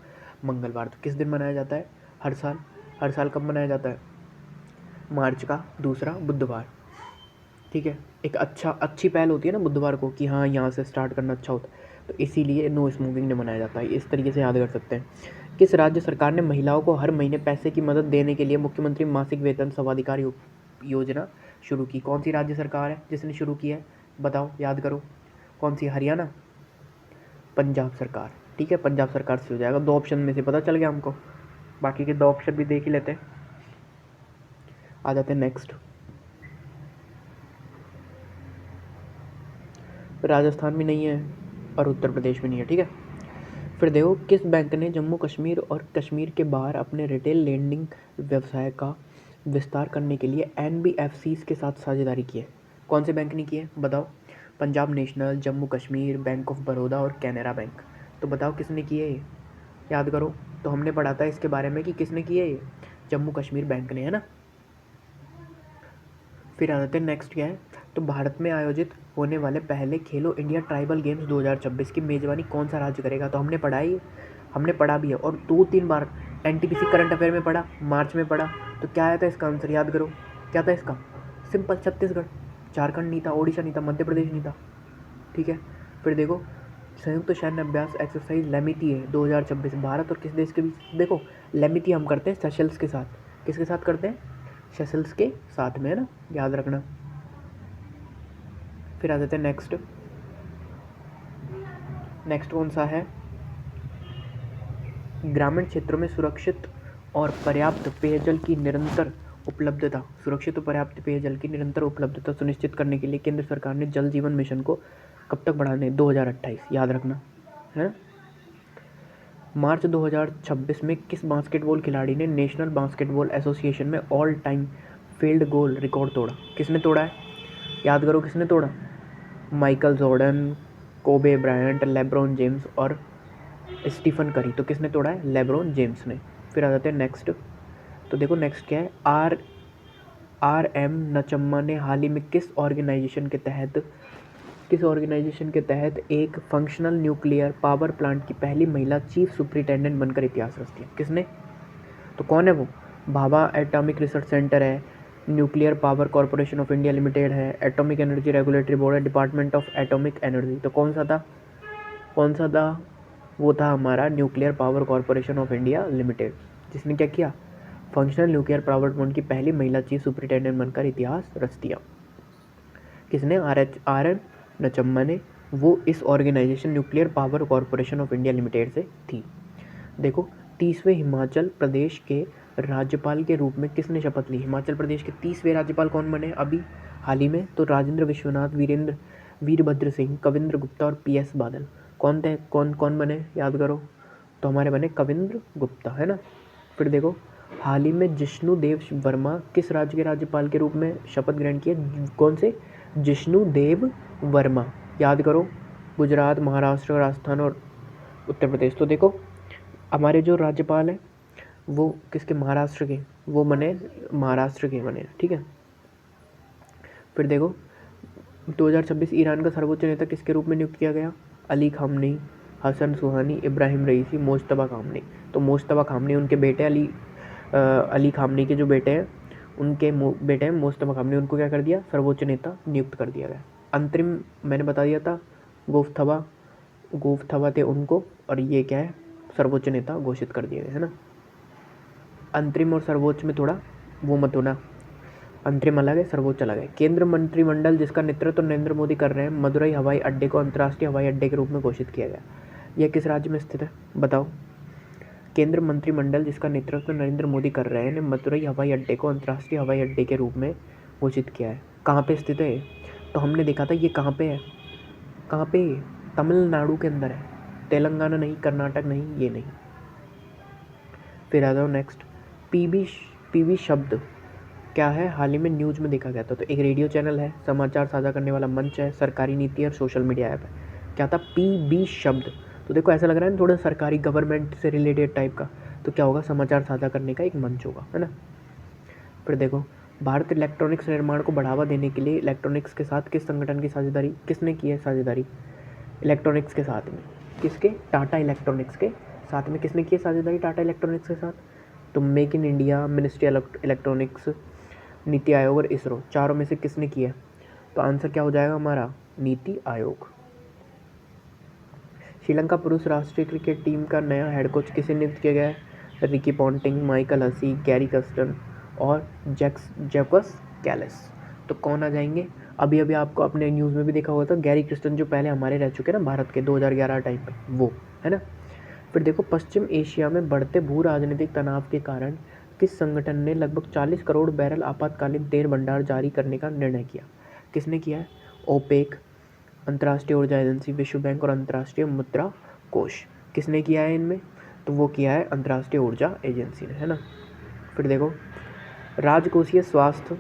मंगलवार। तो किस दिन मनाया जाता है? हर साल। हर साल कब मनाया जाता है? मार्च का दूसरा बुधवार। ठीक है, एक अच्छी पहल होती है ना बुधवार को कि हाँ यहाँ से स्टार्ट करना अच्छा होता है, तो इसीलिए नो स्मोकिंग डे मनाया जाता है। इस तरीके से याद कर सकते हैं। किस राज्य सरकार ने महिलाओं को हर महीने पैसे की मदद देने के लिए मुख्यमंत्री मासिक वेतन स्वाधिकार योजना शुरू की? कौन सी राज्य सरकार है जिसने शुरू की है? बताओ, याद करो। कौन सी? हरियाणा? पंजाब सरकार। ठीक है, पंजाब सरकार से हो जाएगा। 2 ऑप्शन में से पता चल गया हमको, बाकी के 2 ऑप्शन भी देख ही लेते हैं। आ जाते हैं नेक्स्ट। राजस्थान भी नहीं है और उत्तर प्रदेश भी नहीं है। ठीक है, फिर देखो किस बैंक ने जम्मू कश्मीर और कश्मीर के बाहर अपने रिटेल लेंडिंग व्यवसाय का विस्तार करने के लिए NBFCs के साथ साझेदारी की है? कौन से बैंक ने की है बताओ? Punjab national, Jammu Kashmir, bank of Baroda और कैनरा बैंक। तो बताओ किसने की है ये? याद करो, तो हमने पढ़ा था इसके बारे में कि किसने की है ये? जम्मू कश्मीर बैंक ने, है ना। फिर आ जाते हैं नेक्स्ट क्या है? तो भारत में आयोजित होने वाले पहले खेलो इंडिया ट्राइबल गेम्स 2026 की मेज़बानी कौन सा राज्य करेगा? तो हमने पढ़ा ही, हमने पढ़ा भी है और 2-3 बार NTPC करंट अफेयर में पढ़ा, मार्च में पढ़ा। तो क्या आया था इसका आंसर? याद करो, क्या था इसका? सिंपल, छत्तीसगढ़। झारखंड नहीं था, ओडिशा नहीं था, मध्य प्रदेश नहीं था। ठीक है, फिर देखो संयुक्त सैन्य अभ्यास एक्सरसाइज लेमिती है 2026 भारत और किस देश के बीच? देखो लेमिती हम करते हैं सेशल्स के साथ। किसके साथ करते हैं? सेशल्स के साथ में, है ना, याद रखना। फिर आ जाते हैं नेक्स्ट। नेक्स्ट कौन सा है? ग्रामीण क्षेत्रों में सुरक्षित और पर्याप्त पेयजल की निरंतर उपलब्धता, सुरक्षित और पर्याप्त पेयजल की निरंतर उपलब्धता सुनिश्चित करने के लिए केंद्र सरकार ने जल जीवन मिशन को कब तक बढ़ाने? 2028, याद रखना, है ना। मार्च 2026 में किस बास्केटबॉल खिलाड़ी ने नेशनल बास्केटबॉल एसोसिएशन में all time field goal record तोड़ा? किसने तोड़ा है? याद करो किसने तोड़ा? Michael Jordan, Kobe Bryant, LeBron James और स्टीफन करी। तो किसने तोड़ा है? लेब्रॉन जेम्स ने। फिर आ जाते हैं नेक्स्ट। तो देखो नेक्स्ट क्या है? RM नचम्मा ने हाल ही में किस ऑर्गेनाइजेशन के तहत एक फंक्शनल न्यूक्लियर पावर प्लांट की पहली महिला चीफ सुपरिटेंडेंट बनकर इतिहास रच दिया? किसने? तो कौन है वो? भाभा एटॉमिक रिसर्च सेंटर है, nuclear power corporation of India limited है, एटॉमिक एनर्जी रेगुलेटरी बोर्ड है, डिपार्टमेंट ऑफ एटॉमिक एनर्जी। तो कौन सा था? कौन सा था? वो था हमारा nuclear power corporation of India limited, जिसने क्या किया? फंक्शनल न्यूक्लियर पावर प्लांट की पहली महिला चीफ सुपरिटेंडेंट बनकर इतिहास रच दिया। किसने? RM नचम्मा ने। वो इस organisation nuclear power corporation of India limited से थी। देखो 30वें हिमाचल प्रदेश के राज्यपाल के रूप में किसने शपथ ली? हिमाचल प्रदेश के 30वें राज्यपाल कौन बने अभी हाल ही में? तो राजेंद्र विश्वनाथ, वीरभद्र सिंह, कविंद्र गुप्ता और PS बादल। कौन थे? कौन कौन बने? याद करो। तो हमारे बने कविंद्र गुप्ता, है ना। फिर देखो हाल ही में जिष्णुदेव वर्मा किस राज्य के राज्यपाल के रूप में शपथ ग्रहण किए? कौन से? जिष्णुदेव वर्मा। याद करो, गुजरात, महाराष्ट्र, राजस्थान और उत्तर प्रदेश। तो देखो हमारे जो राज्यपाल हैं वो किसके? महाराष्ट्र के। वो बने महाराष्ट्र के बने, ठीक है। फिर देखो 2026 ईरान का सर्वोच्च नेता किसके रूप में नियुक्त किया गया? Ali Khamenei. Hassan Rouhani, Ebrahim Raisi, Mojtaba Khamenei. तो मोजतबा खामनी उनके बेटे अली खामनी के जो बेटे हैं, उनके बेटे हैं मोजतबा खामनी, उनको क्या कर दिया, सर्वोच्च नेता नियुक्त कर दिया गया। अंतरिम मैंने बता दिया था, गोफ्थवा थे उनको, और ये क्या है, सर्वोच्च नेता घोषित कर दिया गया है ना। अंतरिम और सर्वोच्च में थोड़ा वो मत होना, अंतरिम अलग है, सर्वोच्च अलग है। केंद्र मंत्रिमंडल जिसका नेतृत्व नरेंद्र मोदी कर रहे हैं, मदुरई हवाई अड्डे को अंतर्राष्ट्रीय हवाई अड्डे के रूप में घोषित किया गया। यह किस राज्य में स्थित है, बताओ। केंद्र मंत्रिमंडल जिसका नेतृत्व नरेंद्र मोदी कर रहे हैं ने मदुरई हवाई अड्डे को अंतर्राष्ट्रीय हवाई अड्डे के रूप में घोषित किया है। कहाँ पे स्थित है, तो हमने देखा था ये कहाँ पे है, कहाँ पे, तमिलनाडु के अंदर है, तेलंगाना नहीं, कर्नाटक नहीं, ये नहीं। फिर आ जाओ नेक्स्ट, पीबी शब्द क्या है, हाल ही में न्यूज़ में देखा गया था। तो एक रेडियो चैनल है, समाचार साझा करने वाला मंच है, सरकारी नीति और सोशल मीडिया ऐप है। क्या था, पीबी शब्द। तो देखो ऐसा लग रहा है ना थोड़ा सरकारी गवर्नमेंट से रिलेटेड टाइप का, तो क्या होगा, समाचार साझा करने का एक मंच होगा, है ना। फिर देखो, भारत इलेक्ट्रॉनिक्स निर्माण को बढ़ावा देने के लिए इलेक्ट्रॉनिक्स के साथ किस संगठन की साझेदारी, किसने की है साझेदारी इलेक्ट्रॉनिक्स के साथ में, किसके, टाटा इलेक्ट्रॉनिक्स के साथ में किसने की है साझेदारी, टाटा इलेक्ट्रॉनिक्स के साथ। तो make in India, ministry electronics, NITI Aayog और इसरो, चारों में से किसने किया है, तो आंसर क्या हो जाएगा हमारा, नीति आयोग। श्रीलंका पुरुष राष्ट्रीय क्रिकेट टीम का नया हेड कोच किसे नियुक्त किया गया है, Ricky Ponting, Michael Hussey, Gary Kirsten और जैकस कैलिस। तो कौन आ जाएंगे, अभी अभी आपको अपने न्यूज़ में भी देखा होगा था, गैरी क्रिस्टन जो पहले हमारे रह चुके हैं ना भारत के 2011 टाइम पे, वो है ना। फिर देखो, पश्चिम एशिया में बढ़ते भू राजनीतिक तनाव के कारण किस संगठन ने लगभग 40 करोड़ बैरल आपातकालीन तेल भंडार जारी करने का निर्णय किया, किसने किया है, ओपेक, अंतर्राष्ट्रीय ऊर्जा एजेंसी, विश्व बैंक और अंतर्राष्ट्रीय मुद्रा कोष, किसने किया है इनमें, तो वो किया है अंतर्राष्ट्रीय ऊर्जा एजेंसी ने, है ना। फिर देखो, राजकोषीय स्वास्थ्य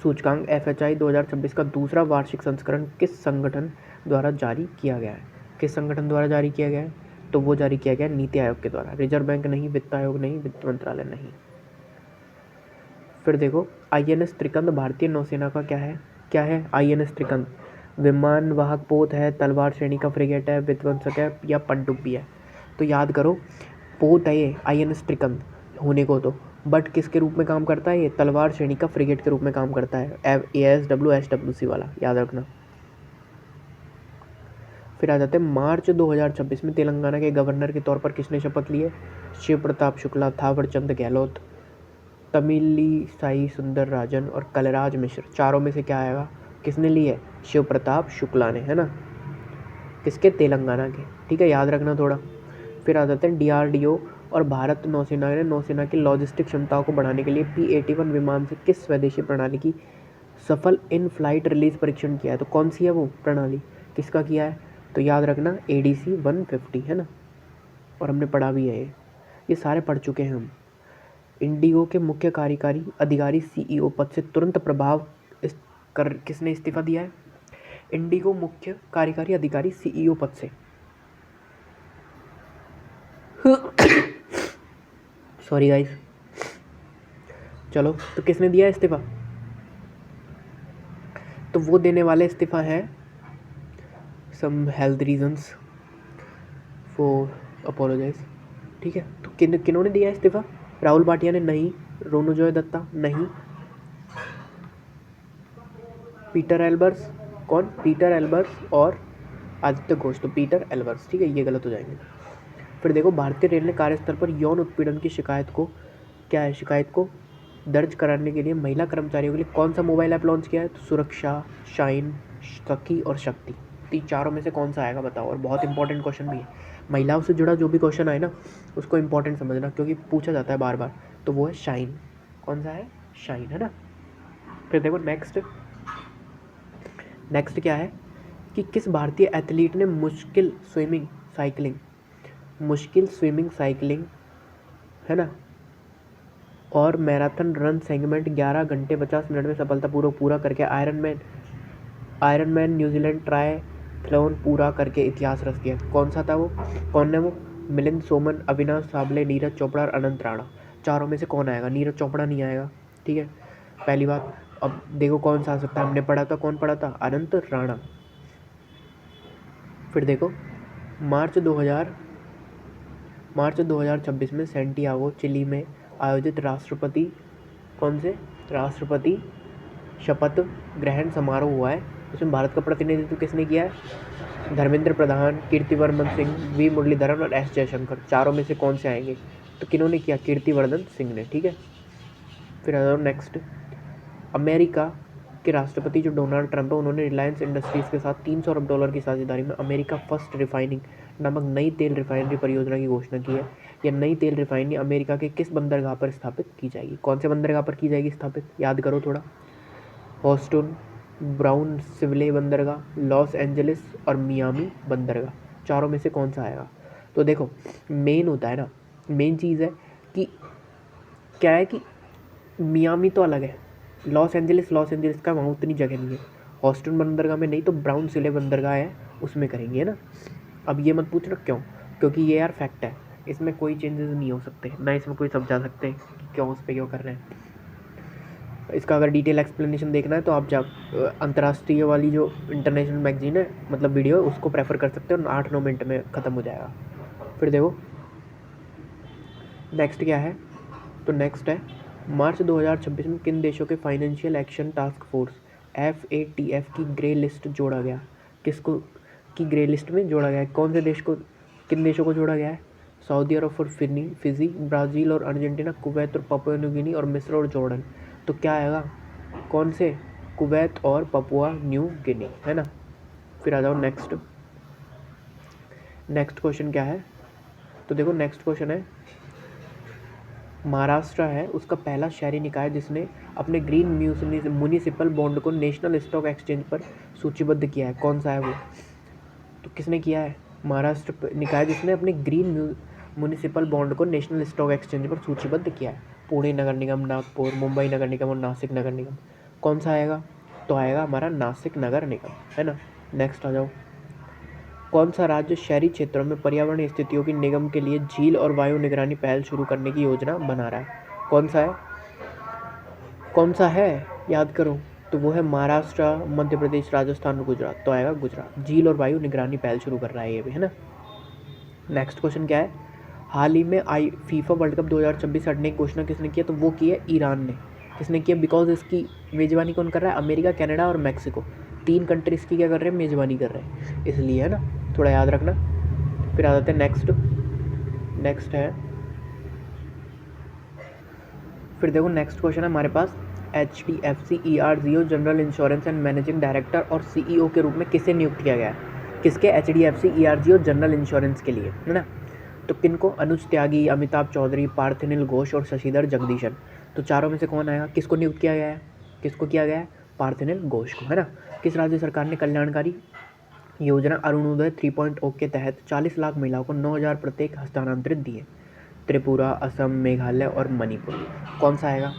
सूचकांक FHI 2026 का दूसरा वार्षिक संस्करण किस संगठन द्वारा जारी किया गया है, किस संगठन द्वारा जारी किया गया है, तो वो जारी किया गया नीति आयोग के द्वारा, रिजर्व बैंक नहीं, वित्त आयोग नहीं, वित्त मंत्रालय नहीं। फिर देखो, INS त्रिकंद भारतीय नौसेना का क्या है INS त्रिकंद, विमान वाहक पोत है, तलवार श्रेणी का फ्रिगेट है, विध्वंसक है या पनडुब्बी है। तो याद करो, पोत है ये INS त्रिकंद होने को, तो बट किसके रूप में काम करता है ये, तलवार श्रेणी का फ्रिगेट के रूप में काम करता है, ASW SWC वाला, याद रखना। फिर आ जाते हैं मार्च 2026 में तेलंगाना के गवर्नर के तौर पर किसने शपथ ली है, शिव प्रताप शुक्ला, थावर चंद गहलोत, तमिलिसाई सुंदर राजन और कलराज मिश्र। चारों में से क्या आएगा, किसने ली है, शिव प्रताप शुक्ला ने, है ना, किसके, तेलंगाना के, ठीक है, याद रखना थोड़ा। फिर आ जाते हैं DRDO और भारत नौसेना ने नौसेना की लॉजिस्टिक क्षमताओं को बढ़ाने के लिए P-81 विमान से किस स्वदेशी प्रणाली की सफल इन फ्लाइट रिलीज परीक्षण किया है, तो कौन सी है वो प्रणाली, किसका किया है, तो याद रखना ADC 150, है ना, और हमने पढ़ा भी है ये सारे पढ़ चुके हैं हम। इंडिगो के मुख्य कार्यकारी अधिकारी CEO पद से तुरंत प्रभाव किसने इस्तीफा दिया है, इंडिगो मुख्य कार्यकारी अधिकारी CEO पद से सॉरी गाइस, चलो, तो किसने दिया इस्तीफा, तो वो देने वाले इस्तीफा है some health reasons for apologise, ठीक है। तो किन्होंने दिया इस्तीफा, राहुल भाटिया ने नहीं, रोनोजॉय दत्ता नहीं, पीटर एल्बर्स, कौन, पीटर एल्बर्स और आदित्य घोष, तो पीटर एल्बर्स, ठीक है, ये गलत हो जाएंगे। फिर देखो, भारतीय रेल ने कार्यस्थल पर यौन उत्पीड़न की शिकायत को दर्ज कराने के लिए महिला कर्मचारियों के लिए कौन सा मोबाइल ऐप लॉन्च किया है, तो सुरक्षा, शाइन, सखी और शक्ति। तो चारों में से कौन सा आएगा बताओ, और बहुत इंपॉर्टेंट क्वेश्चन भी है, महिलाओं से जुड़ा जो भी क्वेश्चन आए ना उसको इंपॉर्टेंट समझना, क्योंकि पूछा जाता है बार बार। तो वो है शाइन, कौन सा है, शाइन, है ना। फिर देखो नेक्स्ट क्या है कि किस भारतीय एथलीट ने मुश्किल स्विमिंग साइकिलिंग, है ना, और मैराथन रन सेगमेंट 11 घंटे 50 मिनट में सफलतापूर्वक पूरा करके आयरनमैन न्यूजीलैंड ट्रायथलॉन पूरा करके इतिहास रच दिया, कौन सा था वो, कौन है वो, मिलिंद सोमन, अविनाश साबले, नीरज चोपड़ा और अनंत राणा। चारों में से कौन आएगा, नीरज चोपड़ा नहीं आएगा, ठीक है, पहली बात। अब देखो कौन सा आ सकता है, हमने पढ़ा था, कौन पढ़ा था, अनंत राणा। फिर देखो, मार्च 2026 में सैंटियागो चिली में आयोजित राष्ट्रपति शपथ ग्रहण समारोह हुआ है। उसमें भारत का प्रतिनिधित्व किसने किया है? धर्मेंद्र प्रधान, कीर्तिवर्धन सिंह, वी मुरलीधरन और एस जयशंकर। चारों में से कौन से आएंगे? तो किन्होंने किया? कीर्तिवर्धन सिंह ने। ठीक है, फिर आ जाओ नेक्स्ट। अमेरिका के राष्ट्रपति जो डोनाल्ड ट्रंप है, उन्होंने रिलायंस इंडस्ट्रीज के साथ $300 अरब की साझेदारी में अमेरिका फर्स्ट रिफाइनिंग नामक नई तेल रिफाइनरी परियोजना की घोषणा की है। यह नई तेल रिफाइनरी अमेरिका के किस बंदरगाह पर स्थापित की जाएगी? कौन से बंदरगाह पर की जाएगी स्थापित? याद करो थोड़ा। हॉस्टन, ब्राउनस्विले बंदरगाह, लॉस एंजलिस और मियामी बंदरगाह। चारों में से कौन सा आएगा? तो देखो, मेन होता है ना, मेन चीज़ है कि क्या है कि मियामी तो अलग है, लॉस एंजलिस का वहाँ उतनी जगह नहीं है। हॉस्टन बंदरगाह में नहीं तो ब्राउनस्विले बंदरगाह है, उसमें करेंगे, है ना। अब ये मत पूछना क्यों, क्योंकि ये यार फैक्ट है, इसमें कोई चेंजेस नहीं हो सकते, ना इसमें कोई समझा सकते हैं कि क्यों उस पर क्यों कर रहे हैं। इसका अगर डिटेल एक्सप्लेनेशन देखना है तो आप अंतर्राष्ट्रीय वाली जो इंटरनेशनल मैगजीन है, मतलब वीडियो, उसको प्रेफर कर सकते हो, 8-9 मिनट में ख़त्म हो जाएगा। फिर देखो नेक्स्ट क्या है, तो नेक्स्ट है मार्च 2026 में किन देशों के financial action task force FATF की ग्रे लिस्ट जोड़ा गया? किसको की ग्रे लिस्ट में जोड़ा गया है? कौन से देश को, किन देशों को जोड़ा गया है? सऊदी अरब और फिजी, ब्राज़ील और अर्जेंटीना, कुवैत और पपुआ न्यू गिनी और मिस्र और जॉर्डन। तो क्या आएगा? कौन से? कुवैत और पपुआ न्यू गिनी, है ना। फिर आ जाओ नेक्स्ट क्वेश्चन क्या है, तो देखो नेक्स्ट क्वेश्चन है, महाराष्ट्र है उसका पहला शहरी निकाय जिसने अपने ग्रीन म्यूनिसिपल बॉन्ड को नेशनल स्टॉक एक्सचेंज पर सूचीबद्ध किया है, कौन सा है वो? तो किसने किया है? महाराष्ट्र निकाय जिसने अपने ग्रीन म्यूनिसिपल बॉन्ड को नेशनल स्टॉक एक्सचेंज पर सूचीबद्ध किया है। पुणे नगर निगम, नागपुर, मुंबई नगर निगम और नासिक नगर निगम। कौन सा आएगा? तो आएगा हमारा नासिक नगर निगम, है ना। नेक्स्ट आ जाओ, कौन सा राज्य शहरी क्षेत्रों में पर्यावरण स्थितियों की निगम के लिए झील और वायु निगरानी पहल शुरू करने की योजना बना रहा है? कौन सा है? याद करो। तो वो है महाराष्ट्र, मध्य प्रदेश, राजस्थान और गुजरात। तो आएगा गुजरात। झील और वायु निगरानी पहल शुरू कर रहा है ये भी, है ना। नेक्स्ट क्वेश्चन क्या है, हाल ही में फीफा वर्ल्ड कप 2026 हटने की घोषणा किसने की है? तो वो की है ईरान ने। किसने किया? बिकॉज इसकी मेज़बानी कौन कर रहा है? अमेरिका, कनाडा और मैक्सिको, 3 कंट्रीज़ की क्या कर रहे हैं? मेज़बानी कर रहे हैं, इसलिए, है ना, थोड़ा याद रखना। फिर आ जाते हैं नेक्स्ट है, फिर देखो नेक्स्ट क्वेश्चन है हमारे पास, HDFC ERGO general insurance and managing director और CEO के रूप में किसे नियुक्त किया गया है? किसके? HDFC ERGO जनरल इंश्योरेंस के लिए, है ना। तो किनको? अनुज त्यागी, अमिताभ चौधरी, पार्थनिल घोष और शशिधर जगदीशन। तो चारों में से कौन आएगा? किसको नियुक्त किया गया है? किसको किया गया है? पार्थनिल घोष को, है ना। किस राज्य सरकार ने कल्याणकारी योजना अरुणोदय 3.0 के तहत 40 लाख महिलाओं को 9,000 प्रत्येक हस्तांतरित दिए? त्रिपुरा, असम, मेघालय और मणिपुर। कौन सा आएगा?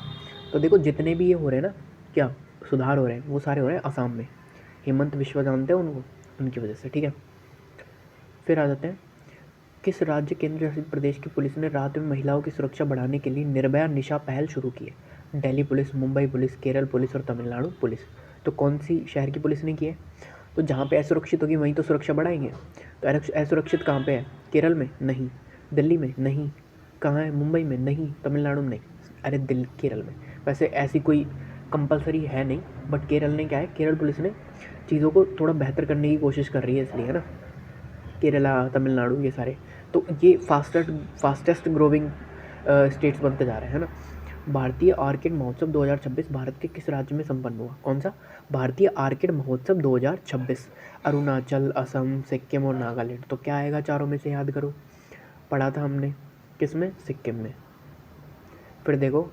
तो देखो जितने भी ये हो रहे हैं ना, क्या सुधार हो रहे हैं, वो सारे हो रहे हैं असम में। हेमंत बिश्वा जानते हैं उनको, उनकी वजह से, ठीक है। फिर आ जाते हैं, किस राज्य केंद्र शासित प्रदेश की पुलिस ने रात में महिलाओं की सुरक्षा बढ़ाने के लिए निर्भया निशा पहल शुरू की है? Delhi police, Mumbai police, Kerala police और तमिलनाडु पुलिस। तो कौन सी शहर की पुलिस ने की है? तो जहाँ पे असुरक्षित होगी वहीं तो सुरक्षा बढ़ाएंगे। तो असुरक्षित कहाँ पे है? केरल में नहीं, दिल्ली में नहीं, कहाँ है? मुंबई में नहीं, तमिलनाडु में नहीं, अरे केरल में। वैसे ऐसी कोई कंपलसरी है नहीं, बट केरल ने क्या है, केरल पुलिस ने चीज़ों को थोड़ा बेहतर करने की कोशिश कर रही है, इसलिए, है ना। केरला, तमिलनाडु, ये सारे तो ये फास्टेस्ट ग्रोविंग स्टेट्स बनते जा रहे हैं, है ना। भारतीय आर्किड महोत्सव 2026 भारत के किस राज्य में संपन्न हुआ? कौन सा? भारतीय आर्किड महोत्सव 2026 अरुणाचल, असम, सिक्किम और नागालैंड। तो क्या आएगा चारों में से? याद करो, पढ़ा था हमने, किस में? सिक्किम में। फिर देखो,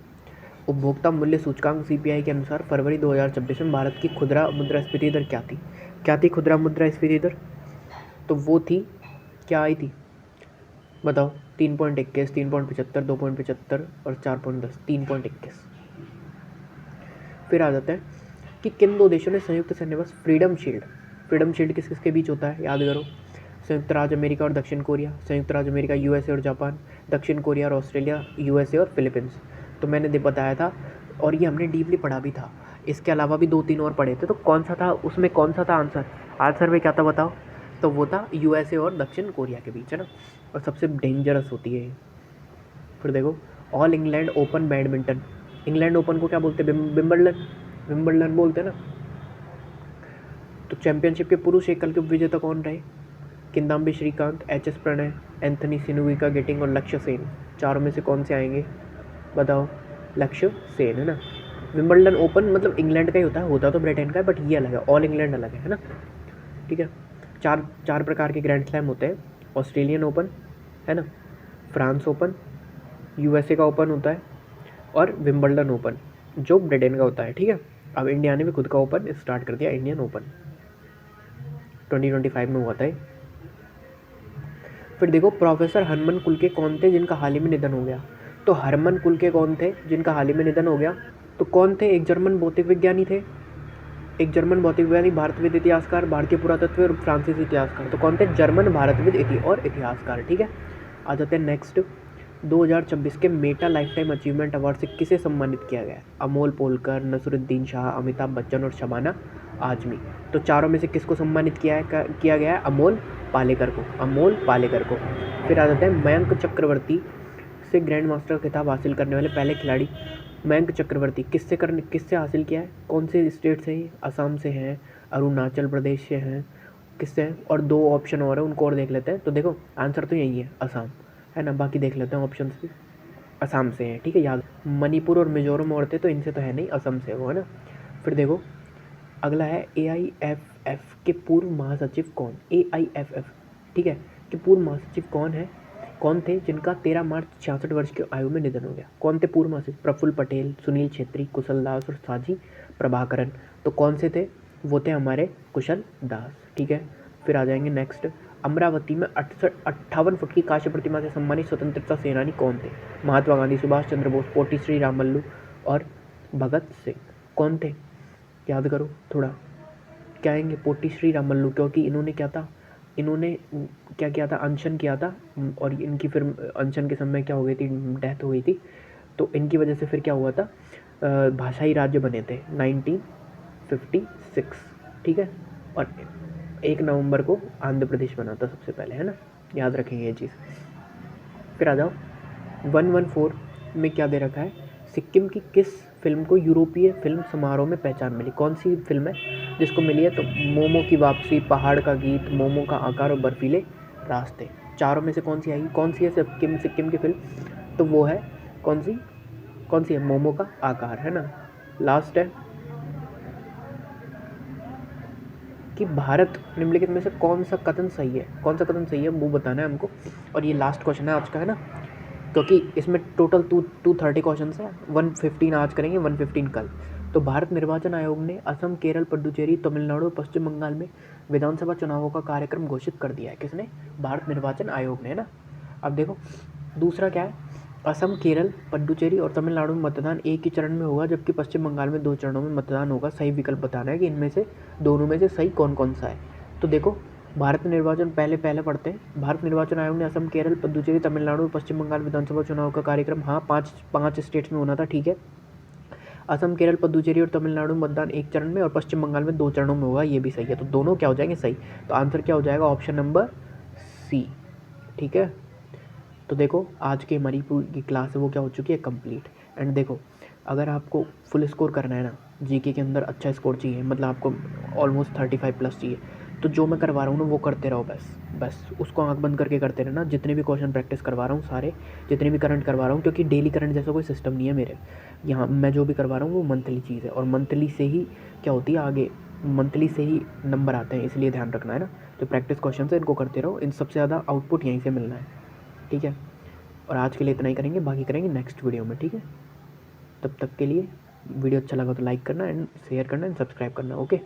उपभोक्ता मूल्य सूचकांक CPI के अनुसार फरवरी 2026 में भारत की खुदरा मुद्रास्फीति दर क्या थी खुदरा मुद्रास्फीति दर? तो वो थी, क्या आई थी बताओ? 3.21, 3.75, 2.75 और 4.10, 3.21। फिर आ जाता है कि किन दो देशों ने संयुक्त सैन्य बस फ्रीडम शील्ड किस किस के बीच होता है? याद करो। संयुक्त राज्य अमेरिका और दक्षिण कोरिया, संयुक्त राज्य अमेरिका, USA और जापान, दक्षिण कोरिया और ऑस्ट्रेलिया, USA और फिलीपींस। तो मैंने बताया था और ये हमने डीपली पढ़ा भी था। इसके अलावा भी 2-3 और पढ़े थे। तो कौन सा था उसमें? कौन सा था आंसर में क्या था बताओ? तो वो था यूएसए और दक्षिण कोरिया के बीच, है ना, और सबसे डेंजरस होती है ये। फिर देखो all England open badminton, England open को क्या बोलते हैं? विंबलडन, विंबलडन बोलते हैं ना। तो चैंपियनशिप के पुरुष एकल के विजेता कौन रहे? Kidambi Srikanth, H S Prannoy, Anthony Sinisuka Ginting और लक्ष्य सेन। चारों में से कौन से आएंगे बताओ? लक्ष्य सेन, है ना। विंबलडन ओपन मतलब इंग्लैंड का ही होता तो ब्रिटेन का है, बट ये अलग है, ऑल इंग्लैंड अलग है ना। ठीक है, चार प्रकार के ग्रैंड स्लैम होते हैं। ऑस्ट्रेलियन ओपन, है ना, फ्रांस ओपन, यूएसए का ओपन होता है, और विंबलडन ओपन जो ब्रिटेन का होता है। ठीक है, अब इंडिया ने भी खुद का ओपन स्टार्ट कर दिया, इंडियन ओपन 2025 में हुआ था। फिर देखो प्रोफेसर हरमन कुल के कौन थे जिनका हाल ही में निधन हो गया? तो हरमन कुल के कौन थे जिनका हाल ही में निधन हो गया? तो कौन थे? एक जर्मन भौतिक विज्ञानी थे, एक जर्मन भौतिक विज्ञानी, भारतविद, इतिहासकार, भारतीय पुरातत्व और फ्रांसीसी इतिहासकार। तो कौन थे? जर्मन भारतविद और इतिहासकार। ठीक है, आ जाते हैं नेक्स्ट। 2026 के Meta life time achievement award से किसे सम्मानित किया गया? अमोल पोलकर, नसरुद्दीन शाह, अमिताभ बच्चन और शबाना आजमी। तो चारों में से किसको सम्मानित किया गया है? अमोल पालेकर को, अमोल पालेकर को। फिर आ जाते हैं मयंक चक्रवर्ती से ग्रैंड मास्टर खिताब हासिल करने वाले पहले खिलाड़ी। मयंक चक्रवर्ती किससे हासिल किया है? कौन से स्टेट से? ही असम से हैं, अरुणाचल प्रदेश से हैं, किससे हैं? और दो ऑप्शन और है, उनको और देख लेते हैं। तो देखो आंसर तो यही है, असम, है ना। बाकी देख लेते हैं ऑप्शन भी, असम से हैं। ठीक है, याद। मणिपुर और मिजोरम और थे, तो इनसे तो है नहीं, असम से वो, है ना। फिर देखो अगला है AIFF के पूर्व महासचिव कौन? AIFF, ठीक है, कि पूर्व महासचिव कौन थे जिनका 13 मार्च 66 वर्ष की आयु में निधन हो गया? कौन थे पूर्व महासचिव? प्रफुल्ल पटेल, सुनील छेत्री, कुशल दास और साजी प्रभाकरन। तो कौन से थे? वो थे हमारे कुशल दास। ठीक है, फिर आ जाएंगे नेक्स्ट। अमरावती में 58 फुट की कांस्य प्रतिमा से सम्मानित स्वतंत्रता सेनानी कौन थे? महात्मा गांधी, सुभाष चंद्र बोस, पोटी श्री रामल्लू और भगत सिंह। कौन थे? याद करो थोड़ा। क्या आएंगे? पोटी श्री रामल्लू, क्योंकि इन्होंने क्या किया था? अनशन किया था, और इनकी फिर अनशन के समय क्या हो गई थी? डेथ हो गई थी। तो इनकी वजह से फिर क्या हुआ था? भाषाई राज्य बने थे 1956। ठीक है, और 1 नवंबर को आंध्र प्रदेश बना था सबसे पहले, है ना, याद रखेंगे ये चीज़। फिर आ जाओ 114 में क्या दे रखा है? सिक्किम की किस फिल्म को यूरोपीय फिल्म समारोह में पहचान मिली? कौन सी फिल्म है जिसको मिली है? तो मोमो की वापसी, पहाड़ का गीत, मोमो का आकार और बर्फीले रास्ते। चारों में से कौन सी आएगी? कौन सी है सिक्किम की फिल्म? तो वो है कौन सी है? मोमो का आकार, है ना। लास्ट है कि भारत निम्नलिखित में से कौन सा कथन सही है? कौन सा कथन सही है वो बताना है हमको। और ये लास्ट क्वेश्चन है आज का, है ना, क्योंकि इसमें टोटल 230 क्वेश्चन है। 115 आज करेंगे, 115 कल। तो भारत निर्वाचन आयोग ने असम, केरल, पुडुचेरी, तमिलनाडु और पश्चिम बंगाल में विधानसभा चुनावों का कार्यक्रम घोषित कर दिया है। किसने? भारत निर्वाचन आयोग ने, है ना। अब देखो दूसरा क्या है? असम, केरल, पुडुचेरी और तमिलनाडु में मतदान एक ही चरण में होगा, जबकि पश्चिम बंगाल में 2 चरणों में मतदान होगा। सही विकल्प बताना है कि इनमें से दोनों में से सही कौन कौन सा है। तो देखो भारत निर्वाचन पहले पढ़ते हैं। भारत निर्वाचन आयोग ने असम, केरल, पुडुचेरी, तमिलनाडु और पश्चिम बंगाल विधानसभा चुनाव का कार्यक्रम, हाँ, पाँच स्टेट्स में होना था। ठीक है, असम, केरल, पुडुचेरी और तमिलनाडु में मतदान एक चरण में और पश्चिम बंगाल में 2 चरणों में होगा, ये भी सही है। तो दोनों क्या हो जाएंगे? सही। तो आंसर क्या हो जाएगा? Option number C. ठीक है, तो देखो आज की हमारी पूरी क्लास है वो क्या हो चुकी है? कंप्लीट। एंड देखो अगर आपको फुल स्कोर करना है ना, जीके के अंदर अच्छा स्कोर चाहिए, मतलब आपको ऑलमोस्ट 35 प्लस चाहिए, तो जो मैं करवा रहा हूँ ना वो करते रहो, बस उसको आंख बंद करके करते रहना। जितने भी क्वेश्चन प्रैक्टिस करवा रहा हूँ सारे, जितने भी करंट करवा रहा हूँ, क्योंकि डेली करंट जैसा कोई सिस्टम नहीं है मेरे यहाँ। मैं जो भी करवा रहा हूँ वो मंथली चीज़ है, और मंथली से ही क्या होती है आगे, मंथली से ही नंबर आते हैं, इसलिए ध्यान रखना, है ना। तो प्रैक्टिस क्वेश्चन है, इनको करते रहो, इन सबसे ज़्यादा आउटपुट यहीं से मिलना है। ठीक है, और आज के लिए इतना ही करेंगे, बाकी करेंगे नेक्स्ट वीडियो में। ठीक है, तब तक के लिए वीडियो अच्छा लगा तो लाइक करना एंड शेयर करना एंड सब्सक्राइब करना। ओके।